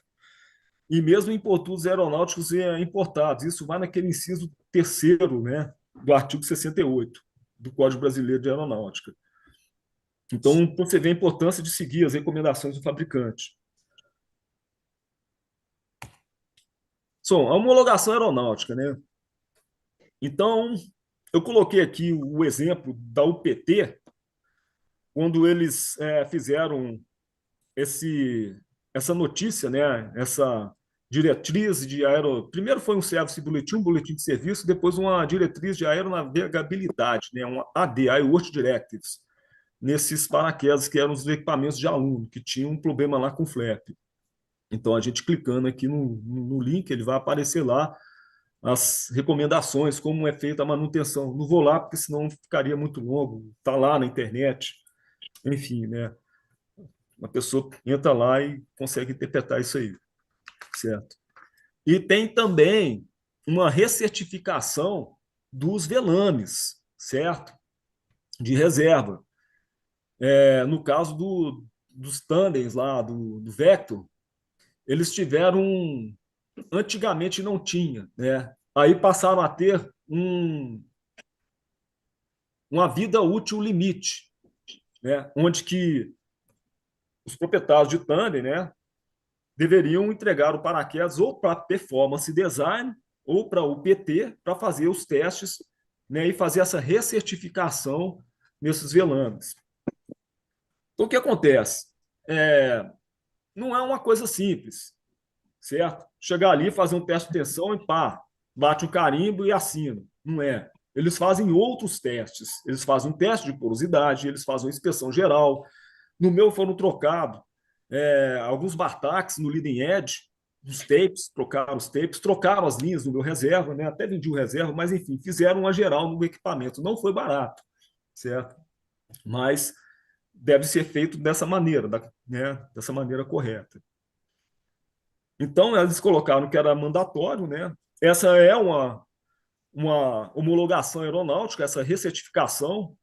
E mesmo em produtos aeronáuticos importados, isso vai naquele inciso terceiro, né, do artigo 68 do Código Brasileiro de Aeronáutica. Então, você vê a importância de seguir as recomendações do fabricante. Som, a homologação aeronáutica, né? Então, eu coloquei aqui o exemplo da UPT, quando eles fizeram essa notícia, né? Essa diretriz de aero. Primeiro foi um service bulletin, um boletim de serviço, depois uma diretriz de aeronavegabilidade, né? Uma AD, Airworthy Directives, nesses paraquedas que eram os equipamentos de aluno, que tinham um problema lá com o flap. Então, a gente clicando aqui no link, ele vai aparecer lá as recomendações, como é feita a manutenção. Não vou lá, porque senão ficaria muito longo. Está lá na internet. Enfim, né? A pessoa entra lá e consegue interpretar isso aí, certo? E tem também uma recertificação dos velames, certo? De reserva. No caso dos tandems lá, do Vector, eles tiveram antigamente não tinha, né? Aí passaram a ter uma vida útil limite, né? Onde que os proprietários de tandem, né, deveriam entregar o paraquedas ou para performance design ou para o PT para fazer os testes, né, e fazer essa recertificação nesses velames. Então, o que acontece? Não é uma coisa simples, certo? Chegar ali, fazer um teste de tensão e pá, bate o carimbo e assina. Não é. Eles fazem outros testes. Eles fazem um teste de porosidade, eles fazem uma inspeção geral. No meu foram trocados alguns Bartax no leading edge, os tapes, trocaram as linhas no meu reserva, né? Até vendi o reserva, mas enfim, fizeram uma geral no equipamento. Não foi barato, certo? Mas deve ser feito dessa maneira, né? Dessa maneira correta. Então, eles colocaram que era mandatório, né? Essa é uma homologação aeronáutica, essa recertificação.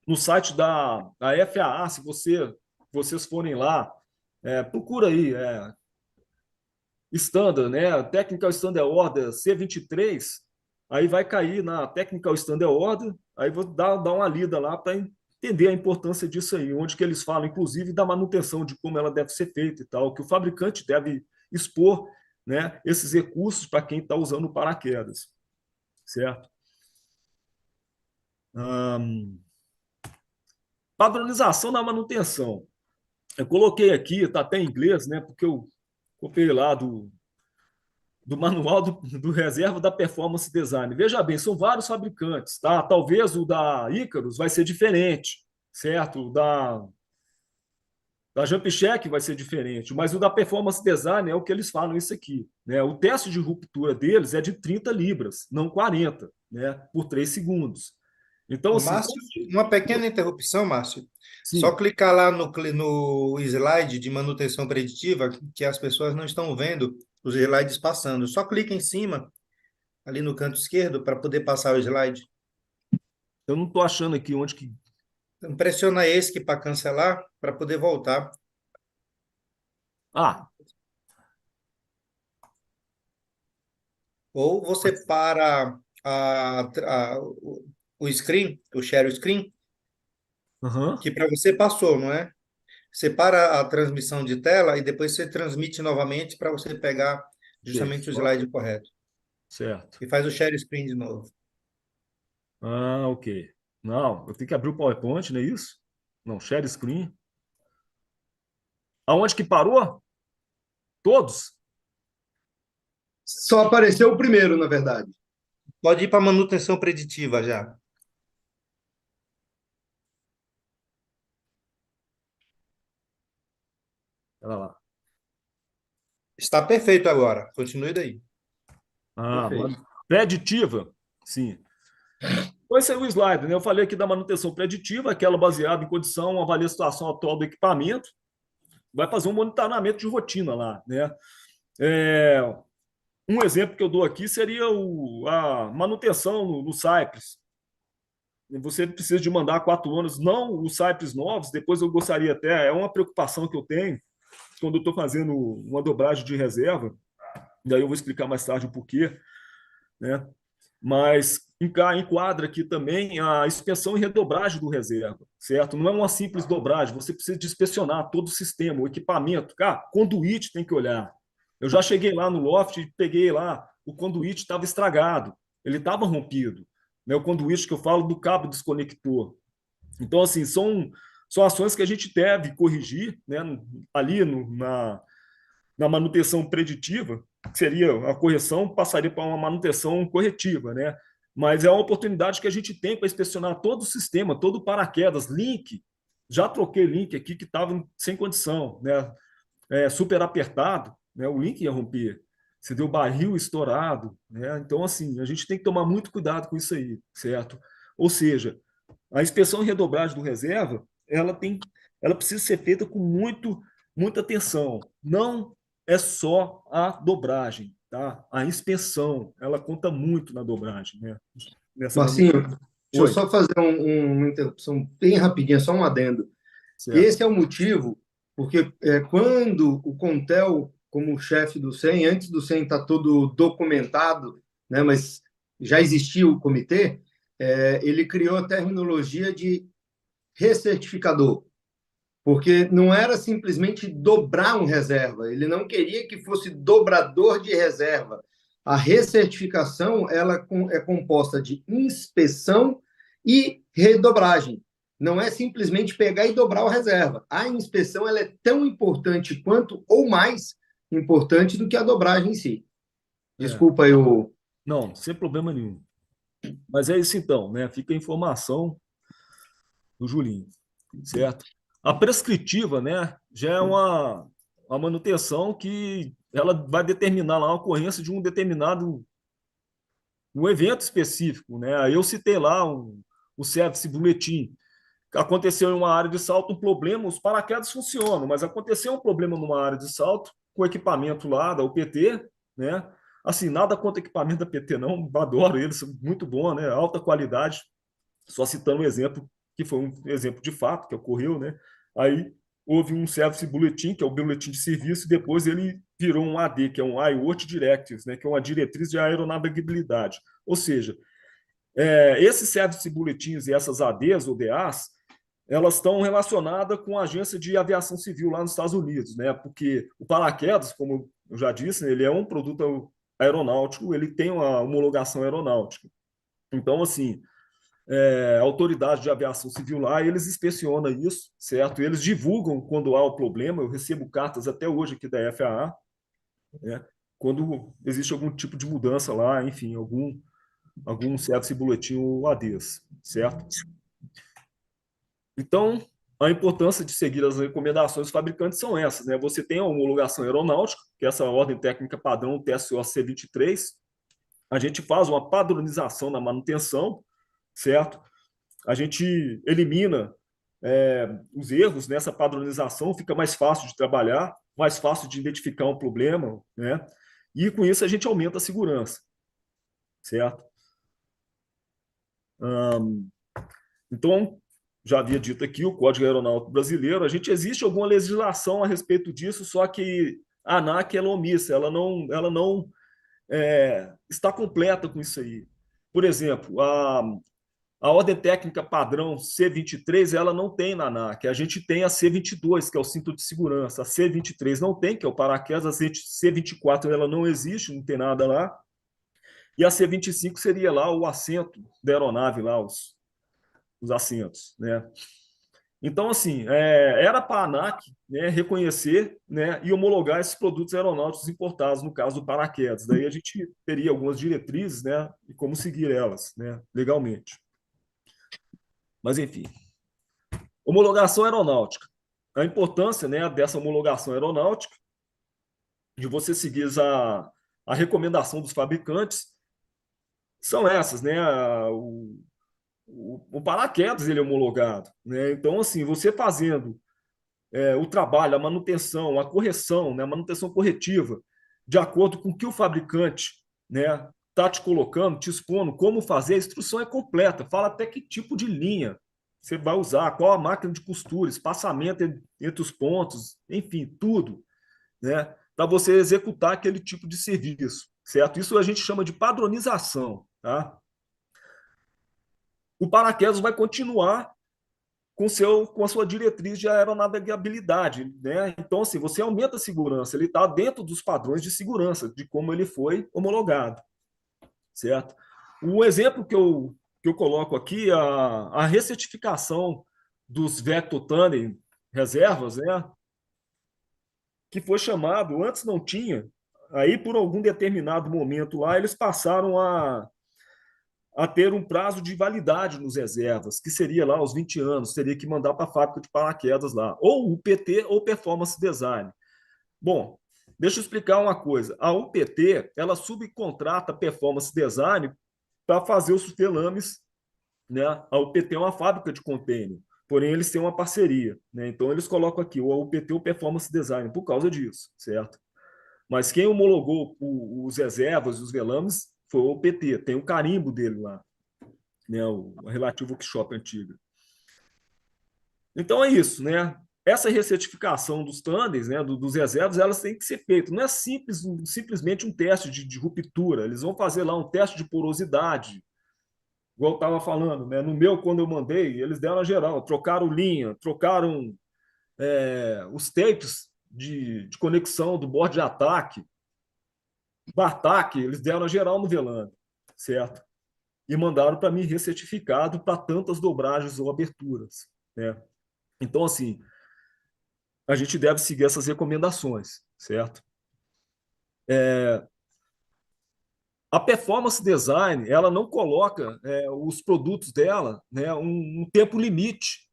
No site da FAA, se vocês forem lá, procura aí, Standard, né? Technical Standard Order C23, aí vai cair na Technical Standard Order, aí vou dar uma lida lá para entender a importância disso aí, onde que eles falam, inclusive, da manutenção, de como ela deve ser feita e tal, que o fabricante deve expor, né, esses recursos para quem está usando o paraquedas, certo? Padronização da manutenção. Eu coloquei aqui, está até em inglês, né, porque eu copiei lá do manual do reserva da Performance Design. Veja bem, são vários fabricantes, tá? Talvez o da Icarus vai ser diferente, certo? O da Jump Check vai ser diferente, mas o da Performance Design é o que eles falam isso aqui, né? O teste de ruptura deles é de 30 libras, não 40, né? Por 3 segundos. Então, assim, Márcio, uma pequena interrupção, Márcio. Só sim, clicar lá no slide de manutenção preditiva, que as pessoas não estão vendo os slides passando. Só clica em cima, ali no canto esquerdo, para poder passar o slide. eu não estou achando aqui onde que. Então, pressiona esse para cancelar, para poder voltar. Ah, Ou você para o screen, o share screen, aham, que para você passou, não é? Você para a transmissão de tela e depois você transmite novamente para você pegar justamente o pessoal, slide correto. certo. E faz o share screen de novo. Ah, ok. Não, eu tenho que abrir o PowerPoint, não é isso? Não, share screen. Aonde que parou? Todos? Só apareceu o primeiro, na verdade. Pode ir para manutenção preditiva já. Olha lá. Está perfeito agora. Continue daí. Ah, Perfeito. preditiva? Sim. Então, esse é o slide, né? Eu falei aqui da manutenção preditiva, aquela baseada em condição, avalia a situação atual do equipamento, vai fazer um monitoramento de rotina lá, né? É, um exemplo que eu dou aqui seria a manutenção no Cypress. Você precisa de mandar 4 anos, não os Cypress novos, depois eu gostaria até, é uma preocupação que eu tenho quando eu estou fazendo uma dobragem de reserva, daí eu vou explicar mais tarde o porquê, né? Mas enquadra aqui também a inspeção e redobragem do reserva, certo? Não é uma simples dobragem, você precisa de inspecionar todo o sistema, o equipamento. Cara, conduíte tem que olhar. Eu já cheguei lá no loft e peguei lá, o conduíte estava estragado, ele estava rompido. Né? O conduíte que eu falo do cabo desconector. Então, assim, são ações que a gente deve corrigir, né? Ali na manutenção preditiva, que seria a correção, passaria para uma manutenção corretiva, né? Mas é uma oportunidade que a gente tem para inspecionar todo o sistema, todo o paraquedas, link. Já troquei link aqui que estava sem condição, né? Super apertado, né? O link ia romper. Você deu barril estourado, né? Então, assim, a gente tem que tomar muito cuidado com isso aí, certo? Ou seja, a inspeção e redobragem do reserva, ela precisa ser feita com muita atenção. Não é só a dobragem, tá? A inspeção, ela conta muito na dobragem, né? Nessa Marcinho, manutenção. deixa eu Oi, só fazer uma interrupção bem rapidinha, só um adendo. certo. Esse é o motivo, porque quando o Contel, como chefe do SEM, antes do SEM estar todo documentado, né, mas já existia o comitê, ele criou a terminologia de recertificador, porque não era simplesmente dobrar um reserva, ele não queria que fosse dobrador de reserva. A recertificação ela é composta de inspeção e redobragem. Não é simplesmente pegar e dobrar o reserva. A inspeção ela é tão importante quanto ou mais importante do que a dobragem em si. É. Desculpa eu. Não, sem problema nenhum. Mas é isso então, né? Fica a informação do Julinho, certo? A prescritiva, né, já é uma manutenção que ela vai determinar lá a ocorrência de um determinado um evento específico, né? Aí eu citei lá o service bulletin. Aconteceu em uma área de salto um problema, os paraquedas funcionam, mas aconteceu um problema numa área de salto com o equipamento lá da UPT, né? Assim, nada contra o equipamento da PT, não, adoro eles, muito bom, né? Alta qualidade, só citando um exemplo que foi um exemplo de fato que ocorreu, né? Aí houve um service bulletin, que é o boletim de serviço, e depois ele virou um AD, que é um IOT Directives, né? Que é uma diretriz de aeronavegabilidade. Ou seja, esses service bulletins e essas ADs ou DAs, elas estão relacionadas com a agência de aviação civil lá nos Estados Unidos, né? Porque o paraquedas, como eu já disse, né, ele é um produto aeronáutico, ele tem uma homologação aeronáutica. Então, assim, a autoridade de aviação civil lá, eles inspecionam isso, certo? Eles divulgam quando há o problema. Eu recebo cartas até hoje aqui da FAA, né? Quando existe algum tipo de mudança lá, enfim, algum service bulletin ou ADs, certo? Então, a importância de seguir as recomendações dos fabricantes são essas, né? Você tem a homologação aeronáutica, que é essa ordem técnica padrão TSO C23. A gente faz uma padronização na manutenção, certo? A gente elimina os erros nessa padronização, fica mais fácil de trabalhar, mais fácil de identificar um problema, né? E com isso a gente aumenta a segurança, certo? Então, já havia dito aqui, o Código Aeronáutico Brasileiro, existe alguma legislação a respeito disso, só que a ANAC ela é omissa, ela não está completa com isso aí. Por exemplo, a ordem técnica padrão C23, ela não tem na ANAC. A gente tem a C22, que é o cinto de segurança. A C23 não tem, que é o paraquedas. A C24 ela não existe, não tem nada lá. e a C-25 seria lá o assento da aeronave, lá, os assentos, né? Então, assim, era para a ANAC, né, reconhecer, né, e homologar esses produtos aeronáuticos importados, no caso do paraquedas. Daí a gente teria algumas diretrizes, né, e como seguir elas, né, legalmente. Mas, enfim, homologação aeronáutica. A importância, né, dessa homologação aeronáutica, de você seguir a recomendação dos fabricantes, são essas, né? O paraquedas ele é homologado, né? Então, assim, você fazendo o trabalho, a manutenção, a correção, né, a manutenção corretiva, de acordo com o que o fabricante, né, está te colocando, te expondo, como fazer, a instrução é completa, fala até que tipo de linha você vai usar, qual a máquina de costura, espaçamento entre os pontos, enfim, tudo, né, para você executar aquele tipo de serviço, certo? Isso a gente chama de padronização, tá? O paraquedas vai continuar com a sua diretriz de aeronavegabilidade, né? Então, assim, você aumenta a segurança, ele está dentro dos padrões de segurança, de como ele foi homologado, certo? Um exemplo que eu coloco aqui, a recertificação dos Vector Tandem reservas, né? Que foi chamado, antes não tinha, aí por algum determinado momento lá, eles passaram a ter um prazo de validade nos reservas, que seria lá os 20 anos, teria que mandar para a fábrica de paraquedas lá, ou UPT ou Performance Design. Bom, deixa eu explicar uma coisa. A UPT, ela subcontrata a Performance Design para fazer os sustelames, né? A UPT é uma fábrica de container, porém eles têm uma parceria, né? Então eles colocam aqui o UPT ou Performance Design por causa disso, certo? Mas quem homologou os reservas, os velames, foi o UPT, tem o carimbo dele lá, né, o relativo workshop antigo. Então é isso, né? Essa recertificação dos tandems, né, dos reservas, elas têm que ser feitas. Não é simplesmente um teste de ruptura. Eles vão fazer lá um teste de porosidade, igual eu estava falando, né? No meu, quando eu mandei, eles deram a geral, trocaram linha, trocaram os tapes de conexão do bordo de ataque, Bartac, eles deram a geral no velame, certo? E mandaram para mim recertificado para tantas dobragens ou aberturas, né? Então, assim, a gente deve seguir essas recomendações, certo? A performance design, ela não coloca os produtos dela, né, um tempo limite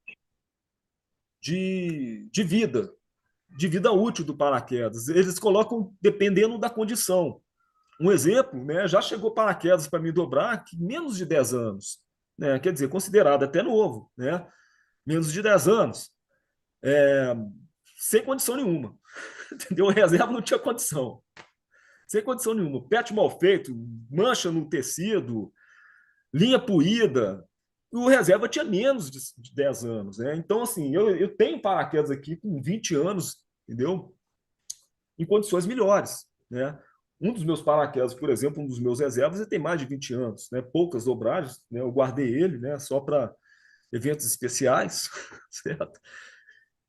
de vida útil do paraquedas. Eles colocam dependendo da condição. Um exemplo, né, já chegou paraquedas para me dobrar que menos de 10 anos, né, quer dizer, considerado até novo, né, menos de 10 anos, sem condição nenhuma. Entendeu? A reserva não tinha condição. Sem condição nenhuma. Pet mal feito, mancha no tecido, linha puída. O reserva tinha menos de 10 anos. Né? Então, assim, eu tenho paraquedas aqui com 20 anos, entendeu? Em condições melhores. Né? Um dos meus paraquedas, por exemplo, um dos meus reservas, ele tem mais de 20 anos. Né? Poucas dobragens. Né? Eu guardei ele, né? Só para eventos especiais. Certo?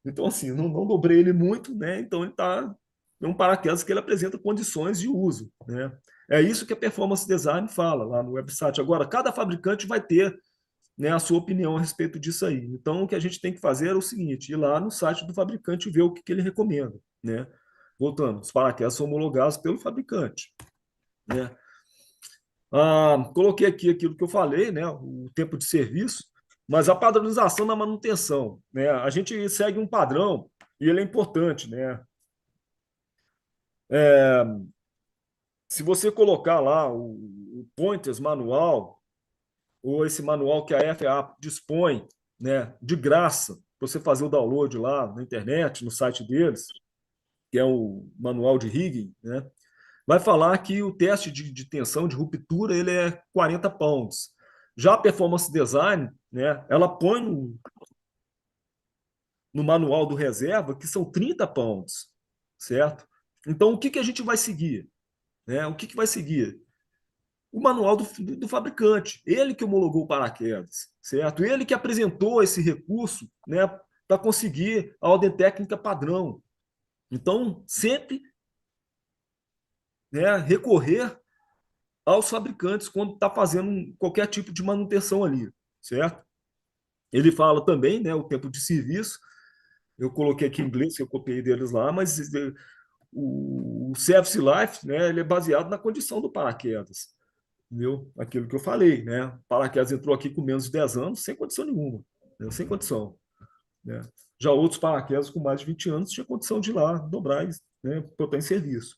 Então, assim, não dobrei ele muito, né? Então ele está é um paraquedas que ele apresenta condições de uso, né? É isso que a Performance Design fala lá no website. Agora, cada fabricante vai ter, né, a sua opinião a respeito disso aí. Então, o que a gente tem que fazer é o seguinte: ir lá no site do fabricante e ver o que ele recomenda, né? Voltando, os paraquedas são homologados pelo fabricante, né? Coloquei aqui aquilo que eu falei, né? O tempo de serviço, mas a padronização na manutenção, né? A gente segue um padrão e ele é importante, né? Se você colocar lá o Pointers manual, ou esse manual que a FAA dispõe, né, de graça, para você fazer o download lá na internet, no site deles, que é o manual de rigging, né, vai falar que o teste de tensão, de ruptura, ele é 40 pounds. Já a Performance Design, né, ela põe no manual do reserva que são 30 pounds, certo? Então, o que a gente vai seguir? Né? O que vai seguir? O manual do fabricante. Ele que homologou o paraquedas, certo? Ele que apresentou esse recurso, né, para conseguir a ordem técnica padrão. Então, sempre, né, recorrer aos fabricantes quando está fazendo qualquer tipo de manutenção ali, certo? Ele fala também, né, o tempo de serviço. Eu coloquei aqui em inglês, que eu copiei deles lá, mas o service life, né, ele é baseado na condição do paraquedas, entendeu? Aquilo que eu falei, né? O paraquedas entrou aqui com menos de 10 anos, sem condição nenhuma, né? Sem condição, né? Já outros paraquedas com mais de 20 anos tinha condição de ir lá dobrar, né, botar em serviço,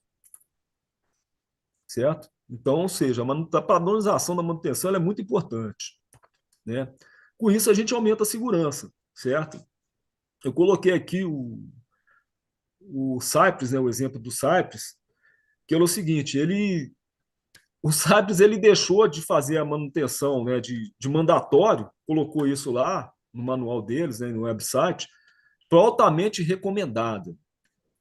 certo? Então, ou seja, a padronização da manutenção ela é muito importante, né? Com isso, a gente aumenta a segurança, certo? Eu coloquei aqui o Cypress, né, o exemplo do Cypress, que é o seguinte, o Cypress ele deixou de fazer a manutenção, né, de mandatório, colocou isso lá no manual deles, né, no website, para altamente recomendada,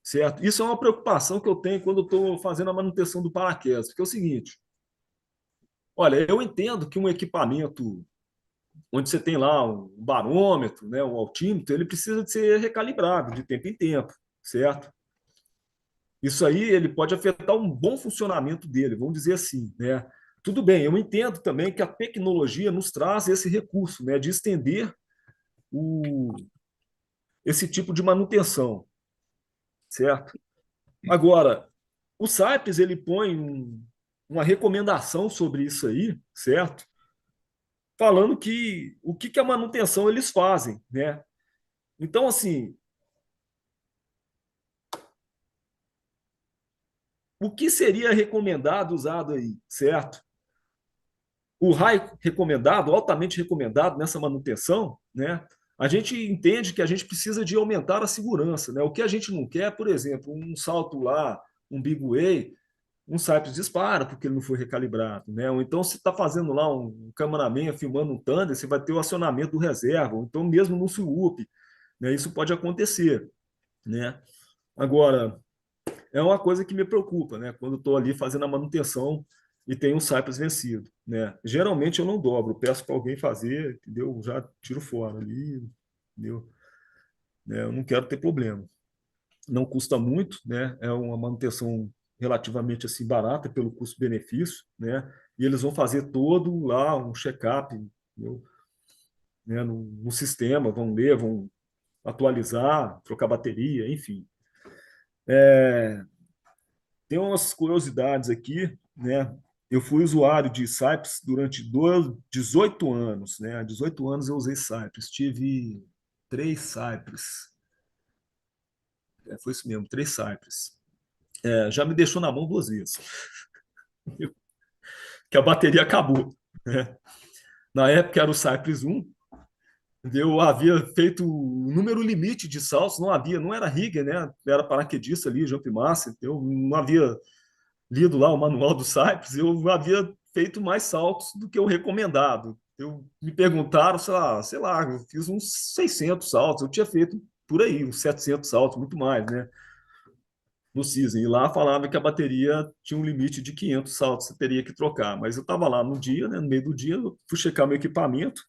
certo? Isso é uma preocupação que eu tenho quando eu estou fazendo a manutenção do paraquedas, porque é o seguinte, olha, eu entendo que um equipamento onde você tem lá um barômetro, né, um altímetro, ele precisa de ser recalibrado de tempo em tempo, certo? Isso aí ele pode afetar um bom funcionamento dele, vamos dizer assim, né? Tudo bem, eu entendo também que a tecnologia nos traz esse recurso, né, de estender o, esse tipo de manutenção, certo? Agora, o SAIPES ele põe uma recomendação sobre isso aí, certo? Falando que o que a manutenção eles fazem, né? Então, assim, o que seria recomendado usado aí, certo? O high recomendado, altamente recomendado nessa manutenção, né? A gente entende que a gente precisa de aumentar a segurança, né? O que a gente não quer, por exemplo, um salto lá, um big way, um Cypress dispara porque ele não foi recalibrado, né? Ou então se está fazendo lá um cameraman filmando um Thunder, você vai ter o acionamento do reserva, ou então mesmo no SWOOP, né? Isso pode acontecer, né? Agora, é uma coisa que me preocupa, né? Quando estou ali fazendo a manutenção e tem um Cypress vencido, né? Geralmente eu não dobro, peço para alguém fazer, entendeu? Já tiro fora ali, entendeu? Né? Eu não quero ter problema. Não custa muito, né? É uma manutenção relativamente assim barata pelo custo-benefício, né? E eles vão fazer todo lá um check-up, né? No sistema, vão ler, vão atualizar, trocar bateria, enfim. Tem umas curiosidades aqui, né? Eu fui usuário de Cypress durante 18 anos, né? 18 anos eu usei Cypress, tive 3 Cypress, foi isso mesmo, 3 Cypress. Já me deixou na mão 2 vezes, que a bateria acabou, né? Na época era o Cypress 1, eu havia feito o número limite de saltos, não havia, não era rigger, né? Era paraquedista ali, jump master, eu não havia lido lá o manual do Cypress, eu havia feito mais saltos do que o recomendado. Me perguntaram, sei lá, eu fiz uns 600 saltos, eu tinha feito por aí, uns 700 saltos, muito mais, né? No season. E lá falava que a bateria tinha um limite de 500 saltos, você teria que trocar. Mas eu estava lá no dia, né, no meio do dia, eu fui checar meu equipamento,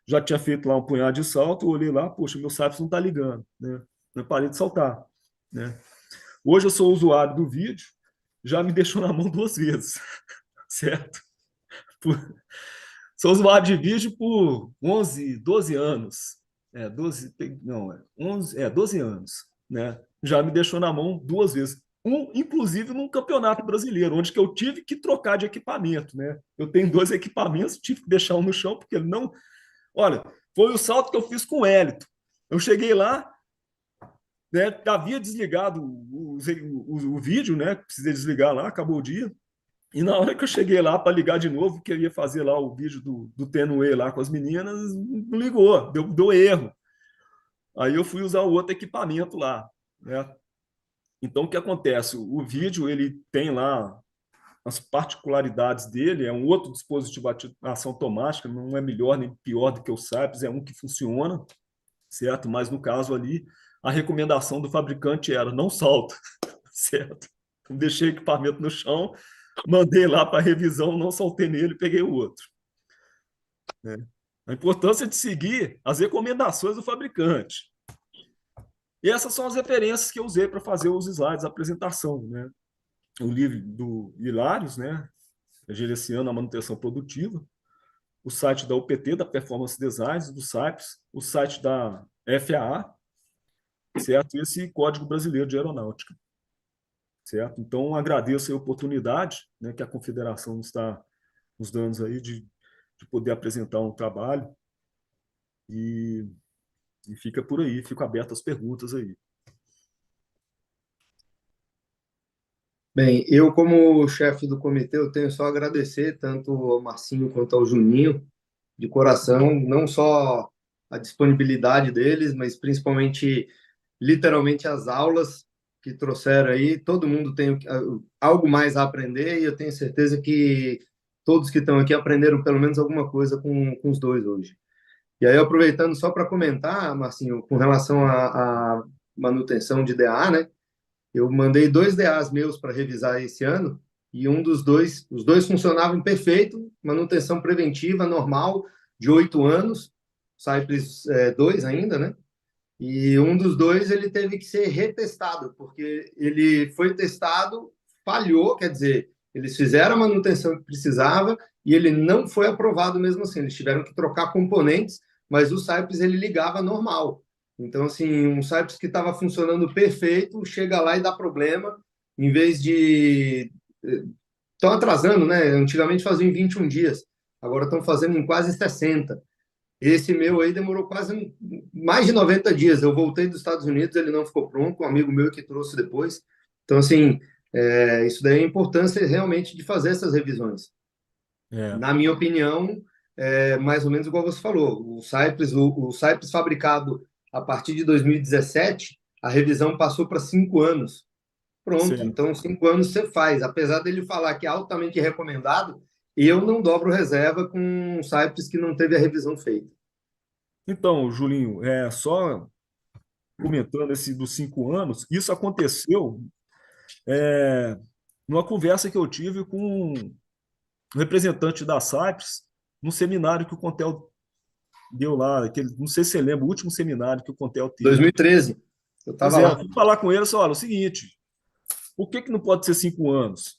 já tinha feito lá um punhado de salto, eu olhei lá, poxa, meu Cypress não está ligando, né? Eu parei de saltar, né? Hoje eu sou usuário do vídeo, já me deixou na mão 2 vezes, certo? Por... Sou usuário de vídeo por 11, 12 anos. 12, não, 11, 12 anos, né? Já me deixou na mão 2 vezes. Inclusive num campeonato brasileiro, onde que eu tive que trocar de equipamento, né? Eu tenho 2 equipamentos, tive que deixar um no chão, porque ele não. Olha, foi o salto que eu fiz com o Hélito. Eu cheguei lá, né? Havia desligado o vídeo, né? Precisei desligar lá, acabou o dia. E na hora que eu cheguei lá para ligar de novo, que eu ia fazer lá o vídeo do Tenue lá com as meninas, não ligou, deu erro. Aí eu fui usar o outro equipamento lá, né? Então o que acontece? O vídeo ele tem lá as particularidades dele, é um outro dispositivo de ação automática, não é melhor nem pior do que o Cypress, é um que funciona, certo? Mas no caso ali, a recomendação do fabricante era não salta, certo? Deixei o equipamento no chão, mandei lá para revisão, não saltei nele, peguei o outro, né? A importância de seguir as recomendações do fabricante. E essas são as referências que eu usei para fazer os slides, a apresentação, né? O livro do Hilários, né? gerenciando a manutenção produtiva, o site da UPT, da Performance Design, do SAIPS, o site da FAA, certo? E esse Código Brasileiro de Aeronáutica, certo? Então, agradeço a oportunidade, né, que a Confederação está nos dando aí de poder apresentar um trabalho e, e fica por aí, fico aberto às perguntas aí. Bem, eu como chefe do comitê, eu tenho só a agradecer tanto ao Marcinho quanto ao Juninho, de coração, não só a disponibilidade deles, mas principalmente, literalmente, as aulas que trouxeram aí. Todo mundo tem algo mais a aprender e eu tenho certeza que todos que estão aqui aprenderam pelo menos alguma coisa com os dois hoje. E aí, aproveitando só para comentar, Marcinho, com relação à manutenção de DA, né? Eu mandei 2 DAs meus para revisar esse ano e os dois funcionavam perfeito, manutenção preventiva normal de 8 anos, Cypress 2 ainda, né? E um dos dois ele teve que ser retestado, porque ele foi testado, falhou, quer dizer, eles fizeram a manutenção que precisava e ele não foi aprovado mesmo assim. Eles tiveram que trocar componentes, mas o Cypress ele ligava normal. Então, assim, um Cypress que estava funcionando perfeito, chega lá e dá problema, em vez de... Estão atrasando, né? Antigamente faziam em 21 dias, agora estão fazendo em quase 60. Esse meu aí demorou quase mais de 90 dias. Eu voltei dos Estados Unidos, ele não ficou pronto, um amigo meu que trouxe depois. Então, assim, isso daí é a importância realmente de fazer essas revisões. É, Na minha opinião, é mais ou menos igual você falou. O Cypress fabricado a partir de 2017, a revisão passou para 5 anos. Pronto, sim. então 5 anos você faz. Apesar dele falar que é altamente recomendado, eu não dobro reserva com um Cypress que não teve a revisão feita. Então, Julinho, só comentando esse dos 5 anos, isso aconteceu numa conversa que eu tive com um representante da Cypress, num seminário que o Contel deu lá, não sei se você lembra, o último seminário que o Contel teve. 2013, eu Pois estava é, eu lá. fui falar com ele, olha, é o seguinte, por que que não pode ser 5 anos?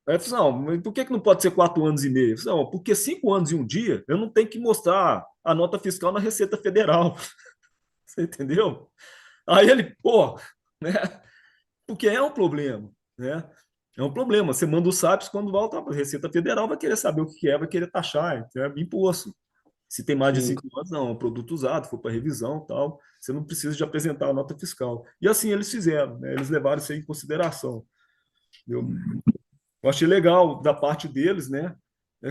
Aí eu falei, não, mas por que que não pode ser 4 anos e meio? Eu falei, não, porque 5 anos e um dia eu não tenho que mostrar a nota fiscal na Receita Federal. Você entendeu? Aí ele, pô, né? Porque é um problema, né? É um problema. Você manda o SAPS, quando volta para a Receita Federal, vai querer saber o que é, vai querer taxar, é imposto. Se tem mais de Sim, 5 anos, não, é um produto usado, for para revisão tal, você não precisa de apresentar a nota fiscal. E assim eles fizeram, né? Eles levaram isso aí em consideração. Eu achei legal da parte deles, né?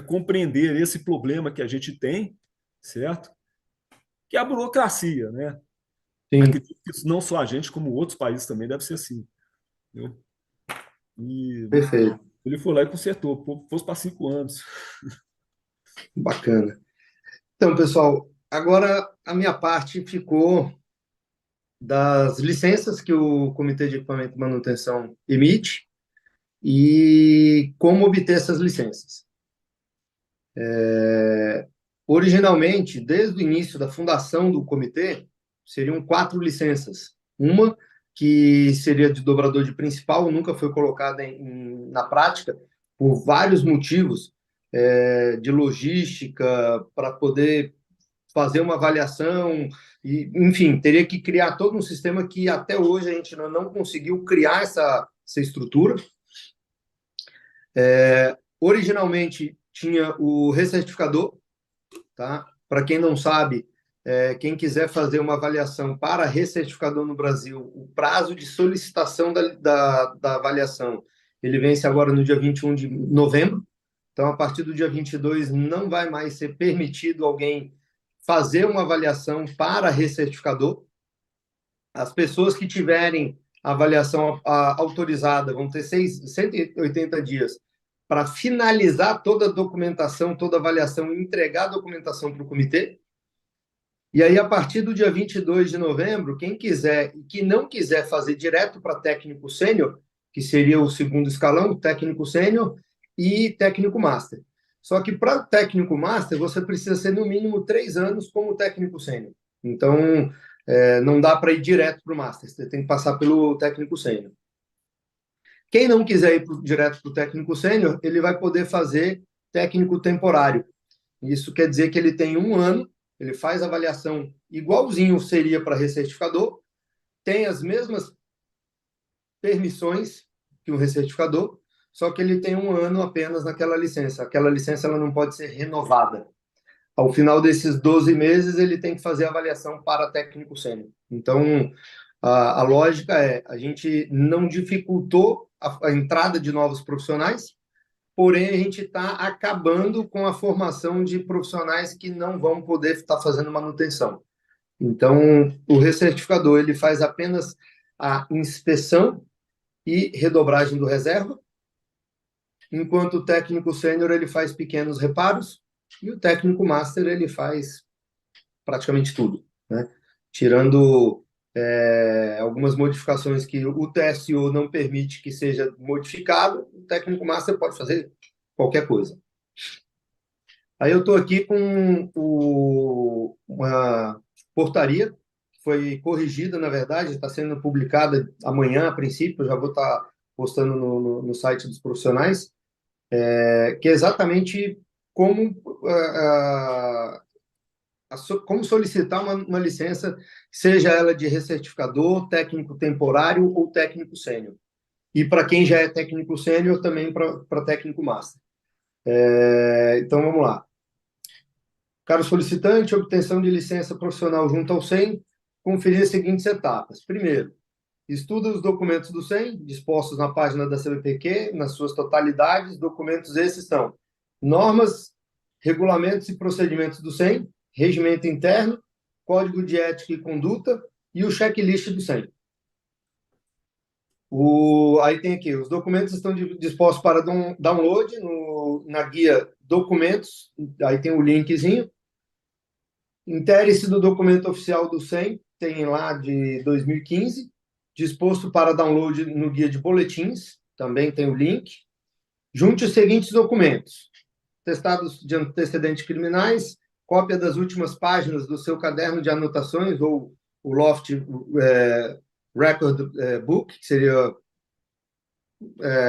Compreender esse problema que a gente tem, certo? Que é a burocracia, né? sim, Acredito que isso não só a gente, como outros países também deve ser assim. Entendeu? E perfeito. ele foi lá e consertou, fosse para 5 anos. Bacana. Então, pessoal, agora a minha parte ficou das licenças que o Comitê de Equipamento e Manutenção emite e como obter essas licenças. Originalmente, desde o início da fundação do comitê, seriam 4 licenças. Uma que seria de dobrador de principal, nunca foi colocada na prática, por vários motivos, de logística, para poder fazer uma avaliação, e, enfim, teria que criar todo um sistema que até hoje a gente não conseguiu criar essa estrutura. Originalmente tinha o recertificador, tá? Para quem não sabe, quem quiser fazer uma avaliação para recertificador no Brasil, o prazo de solicitação da avaliação, ele vence agora no dia 21 de novembro. Então, a partir do dia 22, não vai mais ser permitido alguém fazer uma avaliação para recertificador. As pessoas que tiverem a avaliação autorizada vão ter 180 dias para finalizar toda a documentação, toda a avaliação e entregar a documentação para o comitê. E aí, a partir do dia 22 de novembro, quem quiser e que não quiser fazer direto para técnico sênior, que seria o segundo escalão, técnico sênior e técnico master. Só que para técnico master, você precisa ser no mínimo 3 anos como técnico sênior. Então, não dá para ir direto para o master, você tem que passar pelo técnico sênior. Quem não quiser ir direto para o técnico sênior, ele vai poder fazer técnico temporário. Isso quer dizer que ele tem 1 ano, ele faz avaliação igualzinho seria para recertificador, tem as mesmas permissões que um recertificador, só que ele tem 1 ano apenas naquela licença. Aquela licença ela não pode ser renovada. Ao final desses 12 meses, ele tem que fazer a avaliação para técnico sênior. Então, a lógica é, a gente não dificultou a entrada de novos profissionais, porém a gente está acabando com a formação de profissionais que não vão poder estar fazendo manutenção. Então, o recertificador ele faz apenas a inspeção e redobragem do reserva, enquanto o técnico sênior ele faz pequenos reparos e o técnico master ele faz praticamente tudo, né? Tirando algumas modificações que o TSO não permite que seja modificado, o técnico master pode fazer qualquer coisa. Aí eu estou aqui com uma portaria que foi corrigida, na verdade, está sendo publicada amanhã, a princípio, eu já vou estar postando no site dos profissionais, que é exatamente como como solicitar uma licença, seja ela de recertificador, técnico temporário ou técnico sênior. E para quem já é técnico sênior, também para técnico master. Então, vamos lá. Caro solicitante, obtenção de licença profissional junto ao SEM, conferir as seguintes etapas. Primeiro, estuda os documentos do SEM, dispostos na página da CBPq, nas suas totalidades. Documentos esses são normas, regulamentos e procedimentos do SEM, regimento interno, código de ética e conduta e o checklist do SEM. Aí tem aqui, os documentos estão dispostos para download na guia documentos, aí tem o linkzinho. Intere-se do documento oficial do SEM, tem lá de 2015, disposto para download no guia de boletins, também tem o link. Junte os seguintes documentos: testados de antecedentes criminais, cópia das últimas páginas do seu caderno de anotações, ou o Loft Record Book, que seria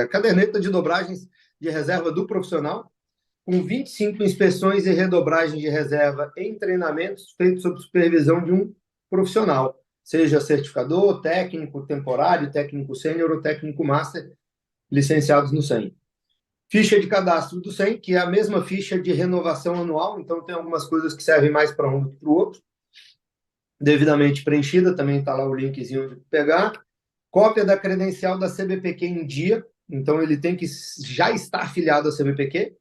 caderneta de dobragens de reserva do profissional, com 25 inspeções e redobragens de reserva em treinamentos feitos sob supervisão de um profissional, seja certificador, técnico temporário, técnico sênior ou técnico master, licenciados no SEM. Ficha de cadastro do SEM, que é a mesma ficha de renovação anual, então tem algumas coisas que servem mais para um do que para o outro. Devidamente preenchida, também está lá o linkzinho de pegar. Cópia da credencial da CBPq em dia, então ele tem que já estar afiliado à CBPq.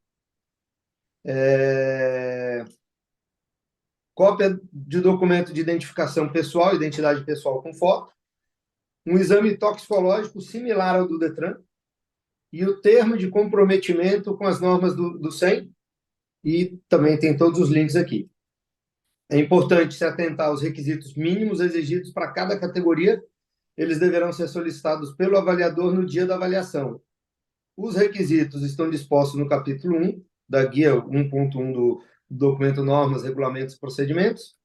Cópia de documento de identificação pessoal, identidade pessoal com foto. Um exame toxicológico similar ao do Detran. E o termo de comprometimento com as normas do SEM, e também tem todos os links aqui. É importante se atentar aos requisitos mínimos exigidos para cada categoria, eles deverão ser solicitados pelo avaliador no dia da avaliação. Os requisitos estão dispostos no capítulo 1, da guia 1.1 do documento Normas, Regulamentos e Procedimentos,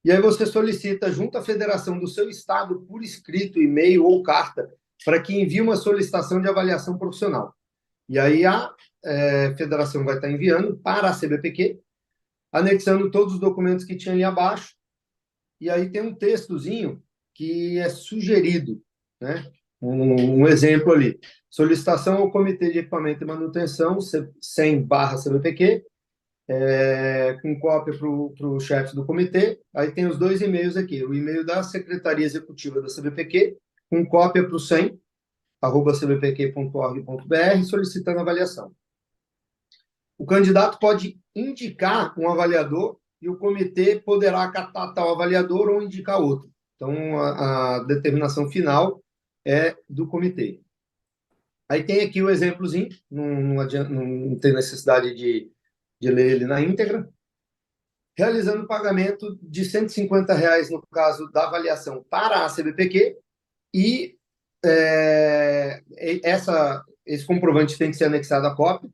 e aí você solicita junto à federação do seu estado, por escrito, e-mail ou carta, para que envie uma solicitação de avaliação profissional. E aí a federação vai estar enviando para a CBPq, anexando todos os documentos que tinha ali abaixo, e aí tem um textozinho que é sugerido, né? Um exemplo ali. Solicitação ao Comitê de Equipamento e Manutenção, 100/CBPq, com cópia para o chefe do comitê. Aí tem os dois e-mails aqui. O e-mail da Secretaria Executiva da CBPq, com cópia para o SEM, @cbpq.org.br, solicitando avaliação. O candidato pode indicar um avaliador e o comitê poderá acatar tal avaliador ou indicar outro. Então, a determinação final é do comitê. Aí tem aqui o exemplozinho, não tem necessidade de ler ele na íntegra. Realizando pagamento de R$150, no caso da avaliação para a CBPq, e esse comprovante tem que ser anexado à cópia,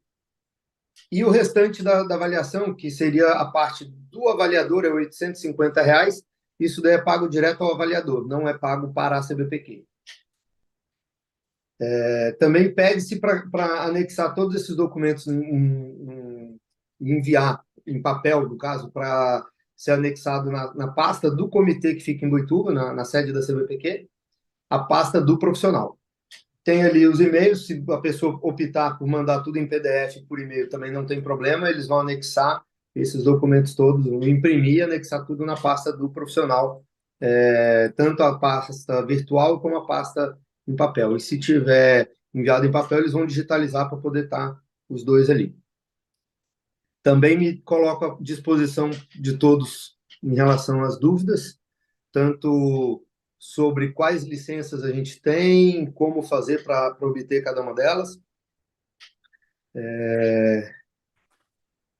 e o restante da avaliação, que seria a parte do avaliador, é R$850, isso daí é pago direto ao avaliador, não é pago para a CBPq. Também pede-se para anexar todos esses documentos e enviar em papel, no caso, para ser anexado na pasta do comitê que fica em Boituva, na sede da CBPq, a pasta do profissional. Tem ali os e-mails, se a pessoa optar por mandar tudo em PDF por e-mail, também não tem problema, eles vão anexar esses documentos todos, vão imprimir e anexar tudo na pasta do profissional, tanto a pasta virtual como a pasta em papel. E se tiver enviado em papel, eles vão digitalizar para poder estar os dois ali. Também me coloco à disposição de todos em relação às dúvidas, tanto sobre quais licenças a gente tem, como fazer para obter cada uma delas.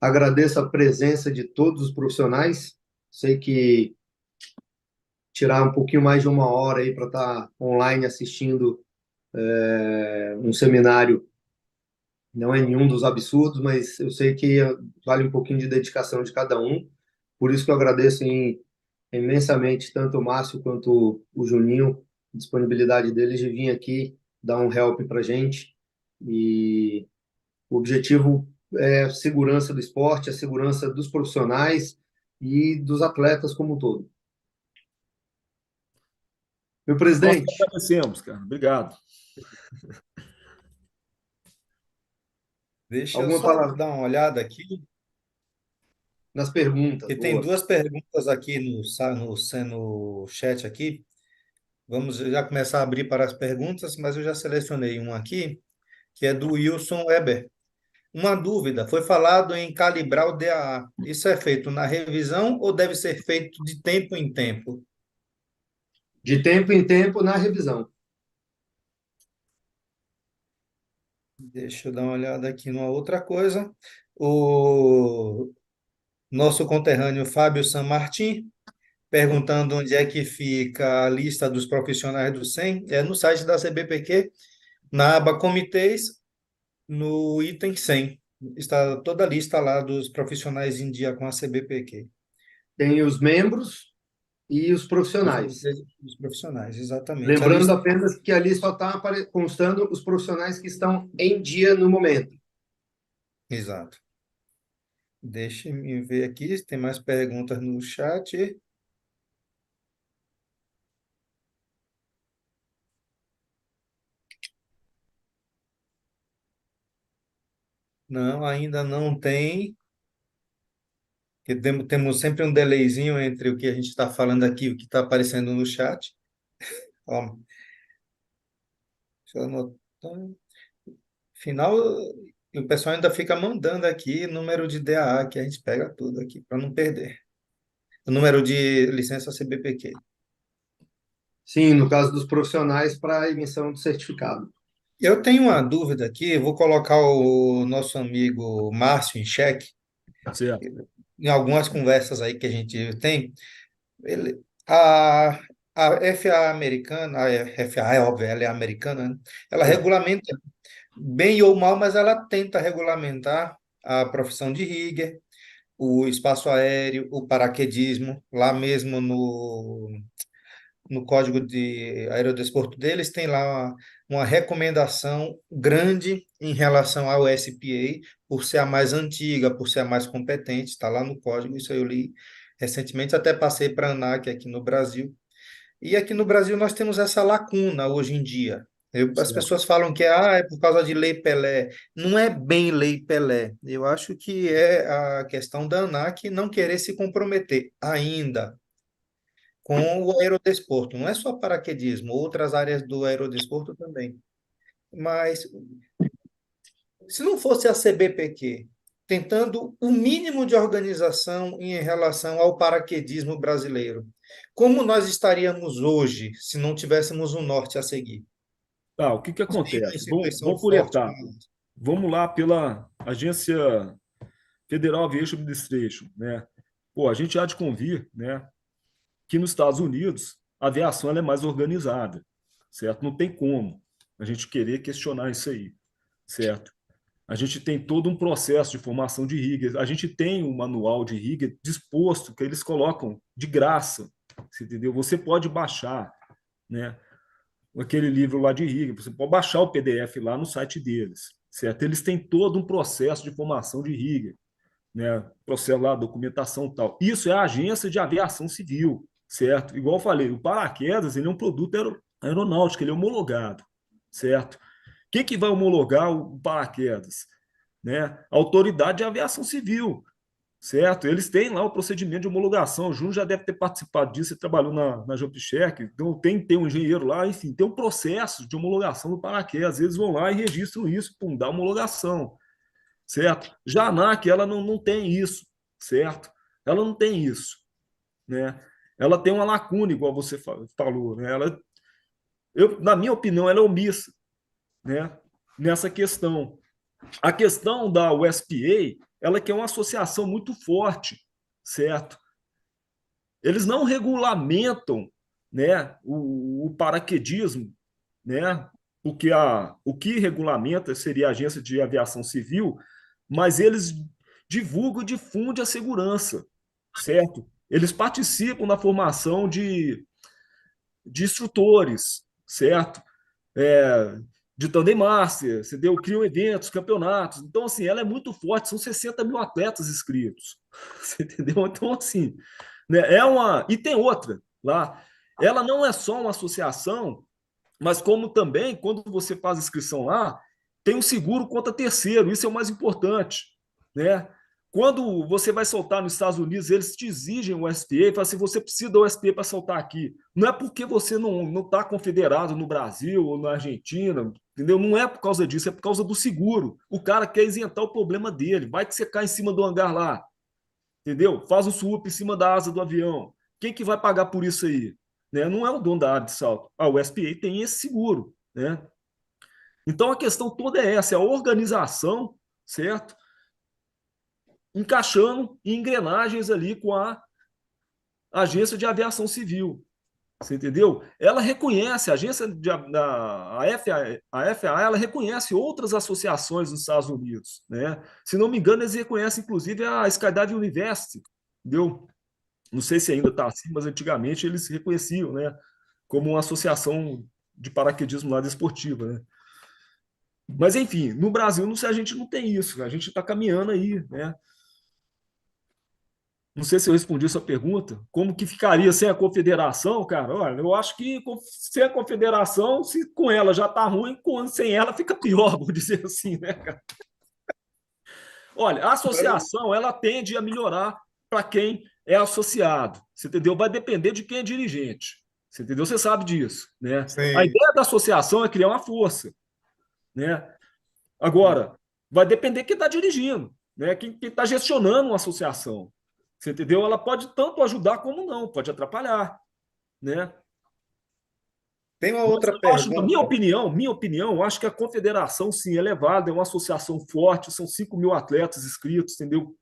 Agradeço a presença de todos os profissionais. Sei que tirar um pouquinho mais de 1 hora aí para estar online assistindo um seminário não é nenhum dos absurdos, mas eu sei que vale um pouquinho de dedicação de cada um. Por isso que eu agradeço imensamente tanto o Márcio quanto o Juninho, a disponibilidade deles de vir aqui dar um help para a gente. E o objetivo é a segurança do esporte, a segurança dos profissionais e dos atletas como um todo. Meu Nós que presidente, agradecemos, cara. Obrigado. Deixa eu alguma só palavra dar uma olhada aqui, nas perguntas? que tem Boa. duas perguntas aqui no chat aqui. Vamos já começar a abrir para as perguntas, mas eu já selecionei uma aqui, que é do Wilson Weber. Uma dúvida, foi falado em calibrar o DAA. Isso é feito na revisão ou deve ser feito de tempo em tempo? De tempo em tempo na revisão. Deixa eu dar uma olhada aqui numa outra coisa. O nosso conterrâneo Fábio San Martin perguntando onde é que fica a lista dos profissionais do SEM. É no site da CBPq, na aba Comitês, no item 100. Está toda a lista lá dos profissionais em dia com a CBPq. Tem os membros e os Os profissionais. comitês dos profissionais, exatamente. A Lembrando lista, apenas que ali só está constando os profissionais que estão em dia no momento. exato. Deixe-me ver aqui se tem mais perguntas no chat. Não, ainda não tem. Porque temos sempre um delayzinho entre o que a gente está falando aqui e o que está aparecendo no chat. Ó, deixa eu anotar. Final, e o pessoal ainda fica mandando aqui número de DAA, que a gente pega tudo aqui para não perder. O número de licença CBPq. Sim, no caso dos profissionais, para a emissão do certificado. Eu tenho uma dúvida aqui, vou colocar o nosso amigo Márcio em xeque, Certo. em algumas conversas aí que a gente tem. Ele, a, a FA americana, a FA é óbvio, ela é americana, né? Ela É. regulamenta bem ou mal, mas ela tenta regulamentar a profissão de rigger, o espaço aéreo, o paraquedismo, lá mesmo no código de aerodesporto deles, tem lá uma recomendação grande em relação ao SPA, por ser a mais antiga, por ser a mais competente, está lá no código, isso eu li recentemente, até passei para a ANAC aqui no Brasil. E aqui no Brasil nós temos essa lacuna hoje em dia. As Certo. pessoas falam que é por causa de Lei Pelé. Não é bem Lei Pelé. Eu acho que é a questão da ANAC não querer se comprometer ainda com o aerodesporto. Não é só paraquedismo, outras áreas do aerodesporto também. Mas se não fosse a CBPq tentando o mínimo de organização em relação ao paraquedismo brasileiro, como nós estaríamos hoje se não tivéssemos um norte a seguir? Tá, o que que Nós temos uma acontece? instituição Vamos por forte etapa. como essa. Vamos lá pela Agência Federal Aviation Administration, né? Pô, a gente há de convir, né, que nos Estados Unidos a aviação ela é mais organizada, certo? Não tem como a gente querer questionar isso aí, certo? A gente tem todo um processo de formação de rigger, a gente tem um manual de rigger disposto que eles colocam de graça, você entendeu? Você pode baixar, né? aquele livro lá de rigging. Você pode baixar o PDF lá no site deles, certo? Eles têm todo um processo de formação de rigging, né? Processo lá, documentação e tal. Isso é a agência de aviação civil, certo? Igual eu falei, o paraquedas ele é um produto aeronáutico, ele é homologado, certo? Quem que vai homologar o paraquedas? Né? A autoridade de aviação civil, certo? Eles têm lá o procedimento de homologação. O Júnior já deve ter participado disso, ele trabalhou na JumpCheck, então tem um engenheiro lá, enfim, tem um processo de homologação do paraquedas. Eles vão lá e registram isso, pum, dá homologação, certo? Já a ANAC, ela não tem isso, certo? Ela não tem isso, né? Ela tem uma lacuna, igual você falou, né? Na minha opinião, ela é omissa, né? Nessa questão. A questão da USPA, ela que é uma associação muito forte, certo? Eles não regulamentam, né, o paraquedismo, né? O que regulamenta seria a Agência de Aviação Civil, mas eles divulgam e difundem a segurança, certo? Eles participam da formação de instrutores, certo? De Tandem Master, entendeu? Criam eventos, campeonatos. Então, assim, ela é muito forte, são 60 mil atletas inscritos. Você entendeu? Então, assim, né, E tem outra lá. Ela não é só uma associação, mas como também, quando você faz inscrição lá, tem um seguro contra terceiro, isso é o mais importante, né? Quando você vai soltar nos Estados Unidos, eles te exigem o SPA, e falam assim, você precisa do SPA para soltar aqui. Não é porque você não está confederado no Brasil ou na Argentina, entendeu? Não é por causa disso, é por causa do seguro. O cara quer isentar o problema dele. Vai que você cai em cima do hangar lá, entendeu? Faz um swoop em cima da asa do avião. Quem que vai pagar por isso aí? Né? Não é o dono da área de salto. O SPA tem esse seguro, né? Então a questão toda é essa, é a organização, certo? Encaixando em engrenagens ali com a agência de aviação civil. Você entendeu? Ela reconhece, a agência a FAA, ela reconhece outras associações nos Estados Unidos, né? Se não me engano, eles reconhecem inclusive a Skydive University, entendeu? Não sei se ainda está assim, mas antigamente eles reconheciam, né? Como uma associação de paraquedismo lá desportiva, né? Mas enfim, no Brasil a gente não tem isso, a gente está caminhando aí, né? Não sei se eu respondi a sua pergunta. Como que ficaria sem a confederação, cara? Olha, eu acho que sem a confederação, se com ela já está ruim, sem ela fica pior, vou dizer assim, né, cara? Olha, a associação, ela tende a melhorar para quem é associado, você entendeu? Vai depender de quem é dirigente, você entendeu? Você sabe disso, né? A Sim. ideia da associação é criar uma força, né? Agora, vai depender quem está dirigindo, né? Quem está gestionando uma associação, você entendeu? Ela pode tanto ajudar como não, pode atrapalhar, né? Tem uma Mas outra eu acho, na pergunta. minha opinião, eu acho que a confederação, sim, é elevada, é uma associação forte, são 5 mil atletas inscritos, entendeu?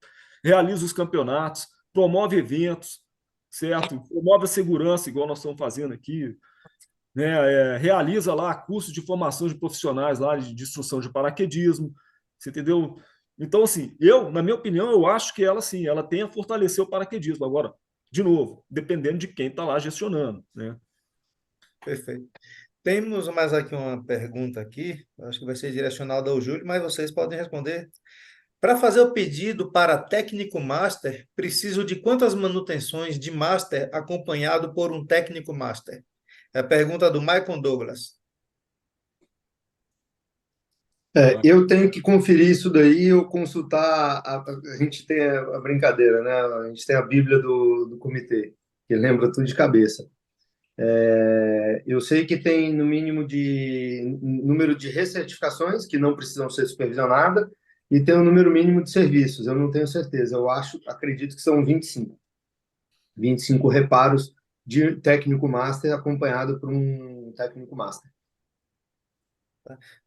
Realiza os campeonatos, promove eventos, certo? Promove a segurança, igual nós estamos fazendo aqui, né? Realiza lá cursos de formação de profissionais lá de instrução de paraquedismo, você entendeu? Então, assim, na minha opinião, eu acho que ela, sim, ela tem a fortalecer o paraquedismo. Agora, de novo, dependendo de quem está lá gestionando, né? Perfeito. Temos mais aqui uma pergunta aqui, acho que vai ser direcionada ao Júlio, mas vocês podem responder. Para fazer o pedido para técnico master, preciso de quantas manutenções de master acompanhado por um técnico master? É a pergunta do Michael Douglas. Eu tenho que conferir isso daí, eu consultar. A gente tem a brincadeira, né? A gente tem a Bíblia do comitê, que lembra tudo de cabeça. Eu sei que tem no mínimo de número de recertificações que não precisam ser supervisionadas e tem um número mínimo de serviços. Eu não tenho certeza. Acredito que são 25 reparos de técnico master acompanhado por um técnico master.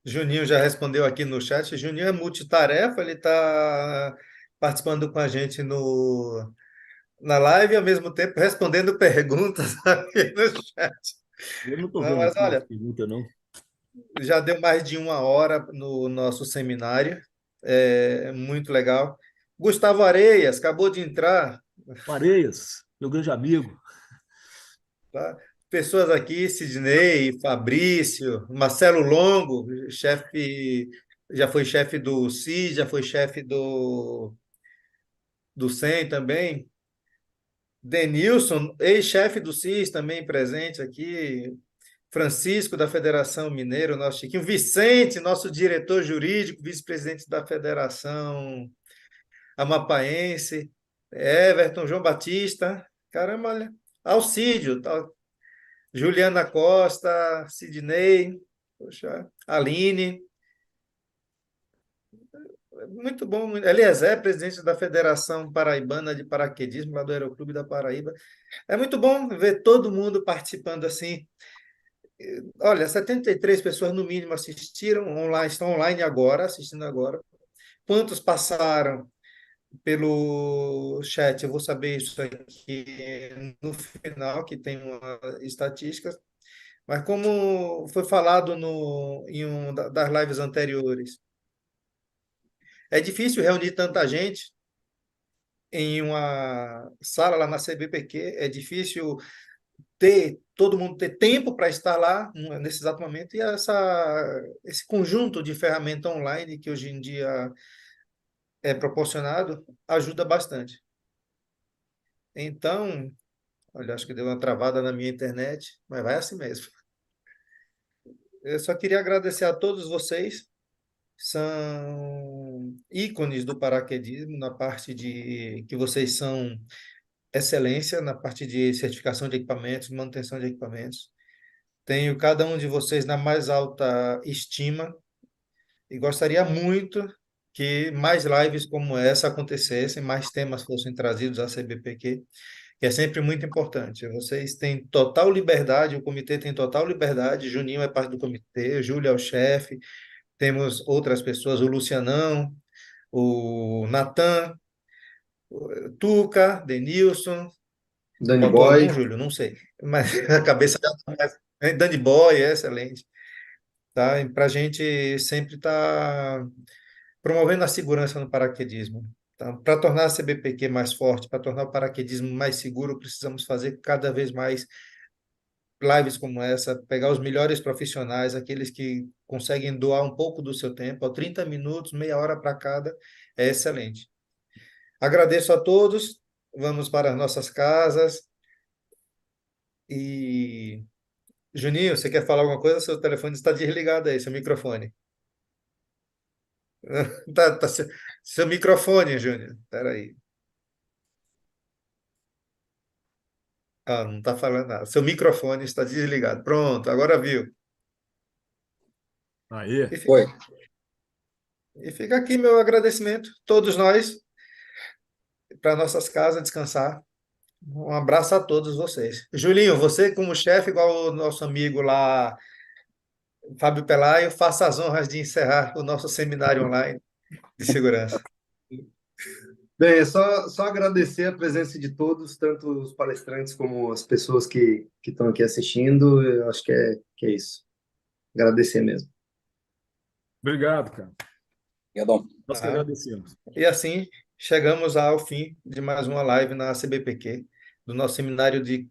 Juninho já respondeu aqui no chat. Juninho é multitarefa, ele está participando com a gente na live e ao mesmo tempo respondendo perguntas aqui no chat. Eu não estou Não, vendo mas aqui as olha, perguntas, não. já deu mais de uma hora no nosso seminário. É muito legal. Gustavo Areias acabou de entrar, Pareias, meu grande amigo. tá? pessoas aqui, Sidney, Fabrício, Marcelo Longo, chefe, já foi chefe do CIS, já foi chefe do SEM também. Denilson, ex-chefe do CIS, também presente aqui. Francisco, da Federação Mineiro, nosso Chiquinho. Vicente, nosso diretor jurídico, vice-presidente da Federação Amapaense. Everton, João Batista. Caramba, olha. Alcídio, tá? Juliana Costa, Sidney, poxa, Aline. Muito bom. Eliezer, presidente da Federação Paraibana de Paraquedismo, lá do Aeroclube da Paraíba. É muito bom ver todo mundo participando assim. Olha, 73 pessoas no mínimo assistiram online, estão online agora, assistindo agora. Quantos passaram pelo chat? Eu vou saber isso aqui no final, que tem uma estatística. Mas como foi falado em das lives anteriores, é difícil reunir tanta gente em uma sala lá na CBPq, é difícil ter todo mundo ter tempo para estar lá nesse exato momento e esse conjunto de ferramenta online que hoje em dia é proporcionado ajuda bastante. Então, olha, acho que deu uma travada na minha internet, mas vai assim mesmo. Eu só queria agradecer a todos vocês, são ícones do paraquedismo na parte de que vocês são excelência na parte de certificação de equipamentos, manutenção de equipamentos. Tenho cada um de vocês na mais alta estima e gostaria muito que mais lives como essa acontecessem, mais temas fossem trazidos à CBPq, que é sempre muito importante. Vocês têm total liberdade, o comitê tem total liberdade, Juninho é parte do comitê, Júlio é o chefe, temos outras pessoas, o Lucianão, o Natan, o Tuca, Denilson, Danny faltou algum, Boy. Júlio? Não sei, mas a cabeça já começa. Danny Boy, é excelente. Tá? Para a gente sempre estar promovendo a segurança no paraquedismo. Tá? Para tornar a CBPq mais forte, para tornar o paraquedismo mais seguro, precisamos fazer cada vez mais lives como essa, pegar os melhores profissionais, aqueles que conseguem doar um pouco do seu tempo, 30 minutos, meia hora para cada, é excelente. Agradeço a todos, vamos para as nossas casas e... Juninho, você quer falar alguma coisa? Seu telefone está desligado aí, seu microfone. Tá, seu microfone, Júnior. Espera aí. Ah, não está falando nada. Seu microfone está desligado. Pronto, agora viu. Aí. E fica, Foi. e fica aqui meu agradecimento, todos nós, para nossas casas descansar. Um abraço a todos vocês. Julinho, você como chefe, igual o nosso amigo lá, Fábio Pelaio, faça as honras de encerrar o nosso seminário online de segurança. Bem, é só agradecer a presença de todos, tanto os palestrantes como as pessoas que estão aqui assistindo. Eu acho que é isso. Agradecer mesmo. Obrigado, cara. Obrigadão. Nós que Tá? agradecemos. E assim chegamos ao fim de mais uma live na CBPq, do nosso seminário de